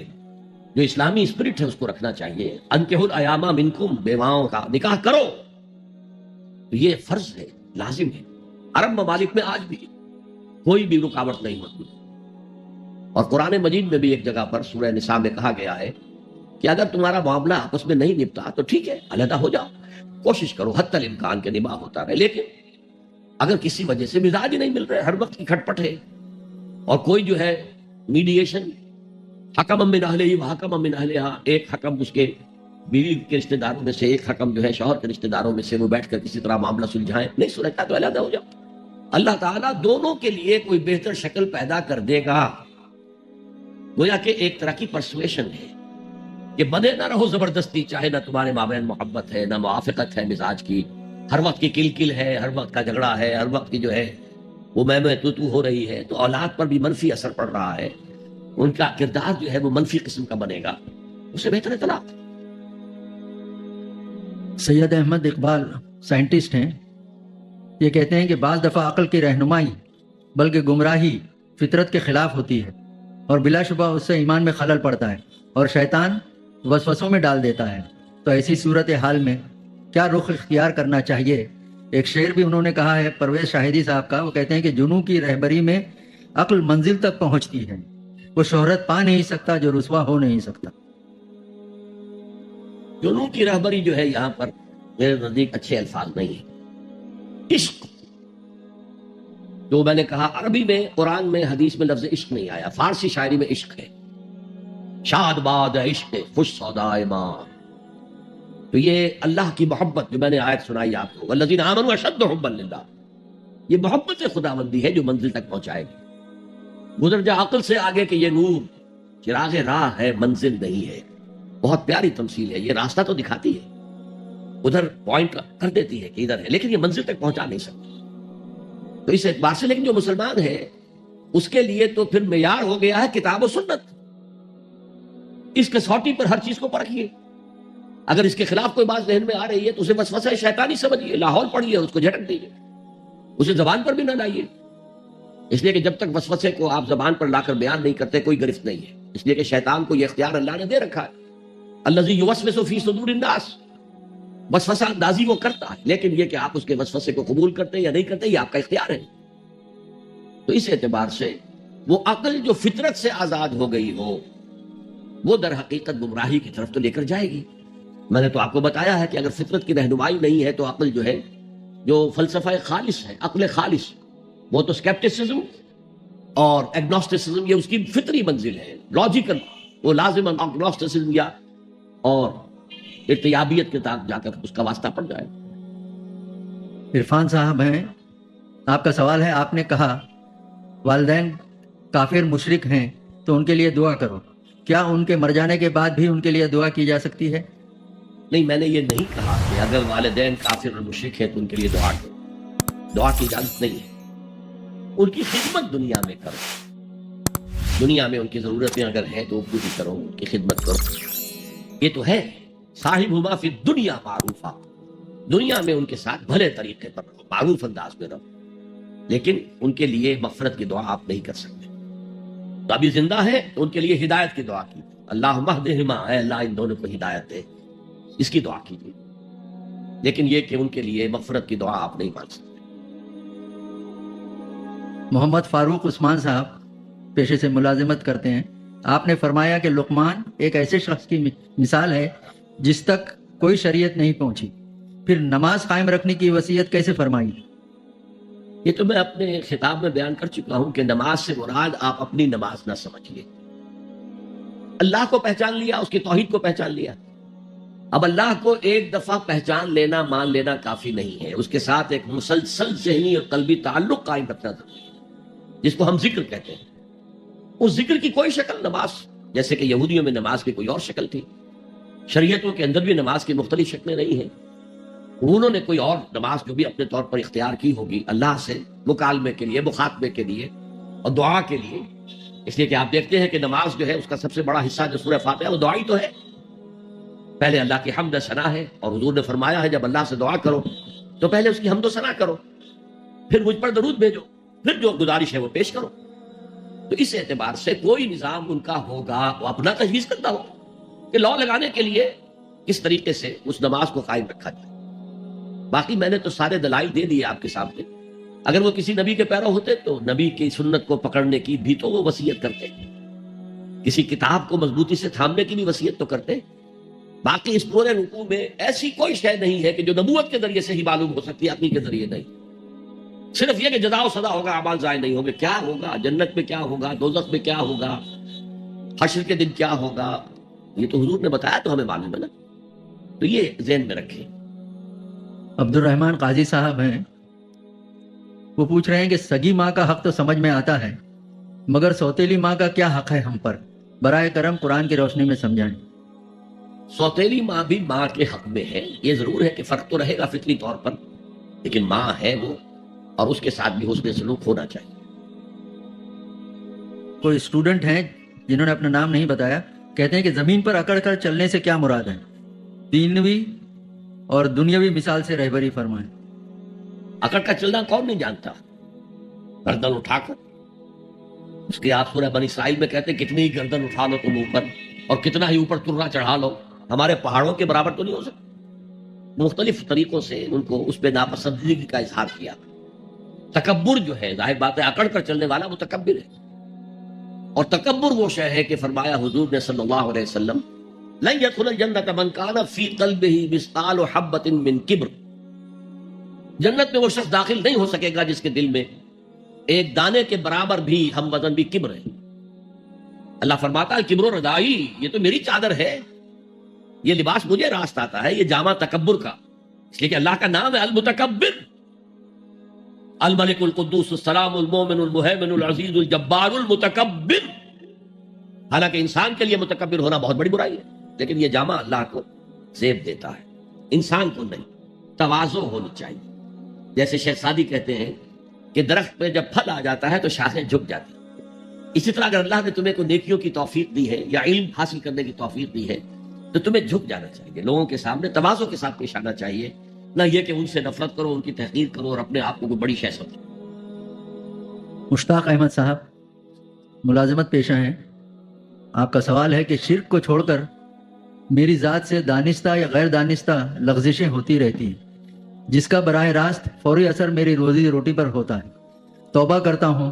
جو اسلامی اسپرٹ ہے اس کو رکھنا چاہیے۔ انکحوا الایام منکم، بیواؤں کا نکاح کرو، تو یہ فرض ہے، لازم ہے۔ عرب ممالک میں آج بھی کوئی بھی رکاوٹ نہیں ہوتی، اور قرآن مجید میں بھی ایک جگہ پر سورہ نساء میں کہا گیا ہے کہ اگر تمہارا معاملہ آپس میں نہیں نپٹا تو ٹھیک ہے، علیحدہ ہو جاؤ، کوشش کرو حتی الامکان کے نباہ ہوتا رہے۔ لیکن اگر کسی وجہ سے مزاج ہی نہیں مل رہے، ہر وقت کی کھٹپٹ ہے، اور کوئی جو ہے میڈیشن، حکم من اہلہ و حکم من اہلہا، ایک حکم اس کے بیوی کے رشتہ داروں میں سے، ایک حکم جو ہے شوہر کے رشتہ داروں میں سے، وہ بیٹھ کر کسی طرح معاملہ سلجھائیں، نہیں سلجھتا تو علیحدہ ہو جاؤ۔ اللہ تعالیٰ دونوں کے لیے کوئی بہتر شکل پیدا کر دے گا۔ گویا کہ ایک طرح کی پرسویشن ہے کہ بندے نہ رہو زبردستی، چاہے نہ تمہارے مابین محبت ہے، نہ موافقت ہے مزاج کی، ہر وقت کی کل ہے، ہر وقت کا جھگڑا ہے، ہر وقت کی جو ہے وہ میں تو ہو رہی ہے، تو اولاد پر بھی منفی اثر پڑ رہا ہے، ان کا کردار جو ہے وہ منفی قسم کا بنے گا، اس سے بہتر ہے طلاق۔ سید احمد اقبال سائنٹسٹ ہیں، یہ کہتے ہیں کہ بعض دفعہ عقل کی رہنمائی بلکہ گمراہی فطرت کے خلاف ہوتی ہے، اور بلا شبہ اس سے ایمان میں خلل پڑتا ہے اور شیطان وسوسوں میں ڈال دیتا ہے۔ تو ایسی صورت حال میں کیا رخ اختیار کرنا چاہیے؟ ایک شعر بھی انہوں نے کہا ہے پرویز شاہدی صاحب کا، وہ کہتے ہیں کہ جنوں کی رہبری میں عقل منزل تک پہنچتی ہے، وہ شہرت پا نہیں سکتا جو رسوا ہو نہیں سکتا۔ جنوں کی رہبری جو ہے یہاں پر میرے نزدیک اچھے الفاظ نہیں ہیں۔ عشق، جو میں نے کہا عربی میں، قرآن میں، حدیث میں لفظ عشق نہیں آیا، فارسی شاعری میں عشق ہے۔ شاد باد عشق خوش سودائے ماں، تو یہ اللہ کی محبت جو میں نے آیت سنائی آپ کو، والذین آمنوا اشد حبا للہ، یہ محبت خداوندی ہے جو منزل تک پہنچائے گی۔ گزر جا عقل سے آگے کہ یہ نور چراغ راہ ہے، منزل نہیں ہے۔ بہت پیاری تمثیل ہے، یہ راستہ تو دکھاتی ہے، ادھر پوائنٹ کر دیتی ہے کہ ادھر ہے، لیکن یہ منزل تک پہنچا نہیں سکتی۔ تو اس اعتبار سے لیکن جو مسلمان ہے اس کے لیے تو پھر معیار ہو گیا ہے کتاب و سنت۔ اس کسوٹی پر ہر چیز کو پرکھیے، اگر اس کے خلاف کوئی بات ذہن میں آ رہی ہے تو اسے وسوسہ شیطانی سمجھیے، لاہور پڑھیے، اس کو جھٹک دیجیے، اسے زبان پر بھی نہ لائیے، اس لیے کہ جب تک وسوسے کو آپ زبان پر لا کر بیان نہیں کرتے کوئی گرفت نہیں ہے، اس لیے کہ شیطان کو یہ اختیار اللہ نے دے رکھا ہے، الذی یوسوس فی صدور الناس، وسوسہ اندازی وہ کرتا ہے، لیکن یہ کہ آپ اس کے وسوسے کو قبول کرتے یا نہیں کرتے یہ آپ کا اختیار ہے۔ تو اس اعتبار سے وہ عقل جو فطرت سے آزاد ہو گئی ہو وہ در حقیقت گمراہی کی طرف تو لے کر جائے گی. میں نے تو آپ کو بتایا ہے کہ اگر فطرت کی رہنمائی نہیں ہے تو عقل جو ہے، جو فلسفہ خالص ہے، عقل خالص، وہ تو سکیپٹسزم اور ایگنوسٹسزم یہ اس کی فطری منزل ہے، لاجیکل، وہ لازم ایگنوسٹسزم یا اور ارتیابیت کے تحت جا کر اس کا واسطہ پڑ جائے. عرفان صاحب ہیں، آپ کا سوال ہے، آپ نے کہا والدین کافر مشرک ہیں تو ان کے لیے دعا کرو، کیا ان کے مر جانے کے بعد بھی ان کے لیے دعا کی جا سکتی ہے؟ نہیں، میں نے یہ نہیں کہا کہ اگر والدین کافر اور مشرک ہے تو ان کے لیے دعا کرو. دعا کی اجازت نہیں ہے. ان کی خدمت دنیا میں کرو، دنیا میں ان کی ضرورتیں اگر ہیں تو پوری کرو، ان کی خدمت کرو. یہ تو ہے صاحبہما فی الدنیا معروفا، دنیا میں ان کے ساتھ بھلے طریقے پر رہو، معروف انداز میں رہو، لیکن ان کے لیے مغفرت کی دعا آپ نہیں کر سکتے. تو ابھی زندہ ہے تو ان کے لیے ہدایت کی دعا کی، اللہم اہدہما، اے اللہ ان دونوں کو ہدایت دے، اس کی دعا کیجیے. لیکن یہ کہ ان کے لیے مغفرت کی دعا آپ نہیں مانگ سکتے. محمد فاروق عثمان صاحب پیشے سے ملازمت کرتے ہیں. آپ نے فرمایا کہ لقمان ایک ایسے شخص کی مثال ہے جس تک کوئی شریعت نہیں پہنچی، پھر نماز قائم رکھنے کی وصیت کیسے فرمائی؟ یہ تو میں اپنے خطاب میں بیان کر چکا ہوں کہ نماز سے مراد آپ اپنی نماز نہ سمجھیے. اللہ کو پہچان لیا، اس کی توحید کو پہچان لیا. اب اللہ کو ایک دفعہ پہچان لینا، مان لینا کافی نہیں ہے، اس کے ساتھ ایک مسلسل ذہنی اور قلبی تعلق قائم رکھنا ضروری ہے، جس کو ہم ذکر کہتے ہیں. اس ذکر کی کوئی شکل نماز، جیسے کہ یہودیوں میں نماز کی کوئی اور شکل تھی، شریعتوں کے اندر بھی نماز کی مختلف شکلیں نہیں ہیں. انہوں نے کوئی اور نماز جو بھی اپنے طور پر اختیار کی ہوگی اللہ سے مکالمے کے لیے، مخاطبے کے لیے اور دعا کے لیے. اس لیے کہ آپ دیکھتے ہیں کہ نماز جو ہے اس کا سب سے بڑا حصہ جو سورہ فاتحہ وہ دعائی تو ہے. پہلے اللہ کی حمد و ثنا ہے، اور حضور نے فرمایا ہے جب اللہ سے دعا کرو تو پہلے اس کی حمد و ثنا کرو، پھر مجھ پر درود بھیجو، پھر جو گزارش ہے وہ پیش کرو. تو اس اعتبار سے کوئی نظام ان کا ہوگا وہ اپنا تجویز کرتا ہو کہ لا لگانے کے لیے کس طریقے سے اس نماز کو قائم رکھا جائے. باقی میں نے تو سارے دلائل دے دیے آپ کے سامنے. اگر وہ کسی نبی کے پیرو ہوتے تو نبی کی سنت کو پکڑنے کی بھی تو وہ وصیت کرتے، کسی کتاب کو مضبوطی سے تھامنے کی بھی وصیت تو کرتے. باقی اس پورے رکوع میں ایسی کوئی شے نہیں ہے کہ جو نبوت کے ذریعے سے ہی معلوم ہو سکتی ہے، عقلی کے ذریعے نہیں. صرف یہ کہ جزا و سزا ہوگا، اعمال ضائع نہیں ہوں گے. کیا ہوگا جنت میں، کیا ہوگا دوزخ میں، کیا ہوگا حشر کے دن کیا ہوگا، یہ تو حضور نے بتایا تو ہمیں معلوم ہے نا. تو یہ ذہن میں رکھیں. عبد الرحمن قاضی صاحب ہیں، وہ پوچھ رہے ہیں کہ سگی ماں کا حق تو سمجھ میں آتا ہے، مگر سوتیلی ماں کا کیا حق ہے ہم پر؟ برائے کرم قرآن کی روشنی میں سمجھائیں. سوتیلی ماں بھی ماں کے حق میں ہے. یہ ضرور ہے کہ فرق تو رہے گا فطری طور پر، لیکن ماں ہے وہ، اور اس کے ساتھ بھی حسن سلوک ہونا چاہیے. کوئی اسٹوڈنٹ ہیں جنہوں نے اپنا نام نہیں بتایا، کہتے ہیں کہ زمین پر اکڑ کر چلنے سے کیا مراد ہے؟ دینوی اور دنیاوی مثال سے رہبری فرمائیں. اکڑ کا چلنا کون نہیں جانتا؟ گردن اٹھا کر، اس کے آپ سورہ بنی اسرائیل میں کہتے ہیں کتنی ہی گردن اٹھا لو تم اوپر، اور کتنا ہی اوپر ترنا چڑھا لو، ہمارے پہاڑوں کے برابر تو نہیں ہو سکتا. مختلف طریقوں سے ان کو اس پہ ناپسندیدگی کا اظہار کیا. تکبر جو ہے، ظاہر بات ہے اکڑ کر چلنے والا متکبر ہے. اور تکبر وہ شے ہے کہ فرمایا حضور نے صلی اللہ علیہ وسلم لن يدخل الجنة من كان في قلبه مثقال حبة من کبر. جنت میں وہ شخص داخل نہیں ہو سکے گا جس کے دل میں ایک دانے کے برابر بھی ہم وزن بھی کبر ہے. اللہ فرماتا ہے کبر و ردائی، یہ تو میری چادر ہے، یہ لباس مجھے راست آتا ہے، یہ جامع تکبر کا. اس لیے کہ اللہ کا نام ہے المتکبر، الملک القدوس السلام المومن المہیمن العزیز الجبار المتکبر. حالانکہ انسان کے لیے متکبر ہونا بہت بڑی برائی ہے، لیکن یہ جامع اللہ کو زیب دیتا ہے، انسان کو نہیں. تواضع ہونی چاہیے. جیسے شیخ سعدی کہتے ہیں کہ درخت پہ جب پھل آ جاتا ہے تو شاخیں جھک جاتی ہیں. اسی طرح اگر اللہ نے تمہیں کو نیکیوں کی توفیق دی ہے یا علم حاصل کرنے کی توفیق دی ہے تو تمہیں جھک جانا چاہیے، لوگوں کے سامنے تواضع کے ساتھ پیش آنا چاہیے، نہ یہ کہ ان سے نفرت کرو، ان کی تحقیر کرو اور اپنے آپ کو کوئی بڑی شے سمجھو. مشتاق احمد صاحب ملازمت پیشہ ہیں، آپ کا سوال ہے کہ شرک کو چھوڑ کر میری ذات سے دانستہ یا غیر دانستہ لغزشیں ہوتی رہتی ہیں جس کا براہ راست فوری اثر میری روزی روٹی پر ہوتا ہے. توبہ کرتا ہوں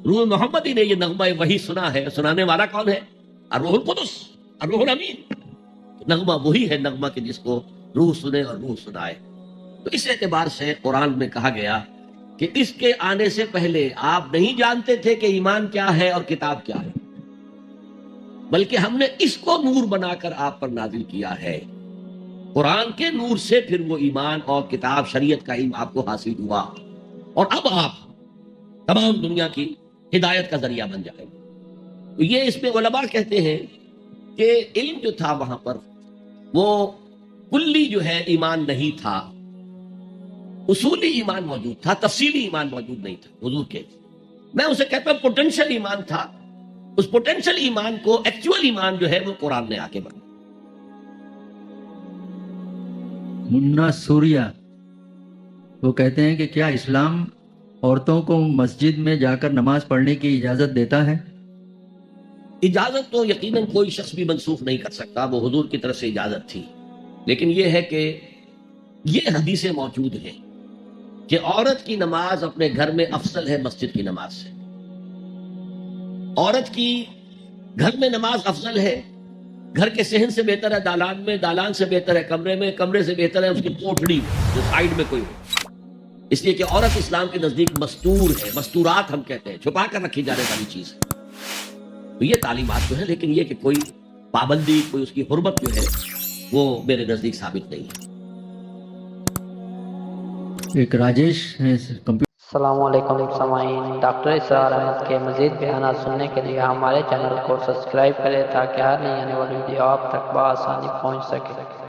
روح محمدی نے یہ نغمہ وحی سنا ہے. سنانے والا کون ہے؟ الروح القدس، الروح الامین. نغمہ وہی ہے نغمہ کہ جس کو روح سنے اور روح سنائے. تو اس اعتبار سے قرآن میں کہا گیا کہ اس کے آنے سے پہلے آپ نہیں جانتے تھے کہ ایمان کیا ہے اور کتاب کیا ہے، بلکہ ہم نے اس کو نور بنا کر آپ پر نازل کیا ہے. قرآن کے نور سے پھر وہ ایمان اور کتاب شریعت کا علم آپ کو حاصل ہوا، اور اب آپ تمام دنیا کی ہدایت کا ذریعہ بن جائیں گے. تو یہ اس میں علماء کہتے ہیں کہ علم جو تھا وہاں پر وہ کلی جو ہے ایمان نہیں تھا، اصولی ایمان موجود تھا، تفصیلی ایمان موجود نہیں تھا. حضور کے میں اسے کہتا ہوں پوٹینشل ایمان تھا. اس پوٹینشل ایمان کو ایکچوئل ایمان جو ہے وہ قرآن نے آ کے بنا. منا سوریا وہ کہتے ہیں کہ کیا اسلام عورتوں کو مسجد میں جا کر نماز پڑھنے کی اجازت دیتا ہے؟ اجازت تو یقیناً کوئی شخص بھی منسوخ نہیں کر سکتا، وہ حضور کی طرف سے اجازت تھی. لیکن یہ ہے کہ یہ حدیثیں موجود ہیں کہ عورت کی نماز اپنے گھر میں افضل ہے مسجد کی نماز سے. عورت کی گھر میں نماز افضل ہے، گھر کے صحن سے بہتر ہے دالان میں، دالان سے بہتر ہے کمرے میں، کمرے سے بہتر ہے اس کی کوٹھڑی جو سائیڈ میں کوئی ہو. اس لیے کہ عورت اسلام کے نزدیک مستور ہے، مستورات ہم کہتے ہیں، چھپا کر رکھی جانے والی چیز ہے. تو یہ تعلیمات جو ہے، لیکن یہ کہ کوئی پابندی، کوئی اس کی حرمت جو ہے وہ میرے نزدیک ثابت نہیں ہے. ایک راجیش ہے السلام علیکم سامعین، ڈاکٹر اسرار احمد کے مزید بیانات سننے کے لیے ہمارے چینل کو سبسکرائب کریں تاکہ ہر نئی آنے والی ویڈیو آپ تک بآسانی پہنچ سکے.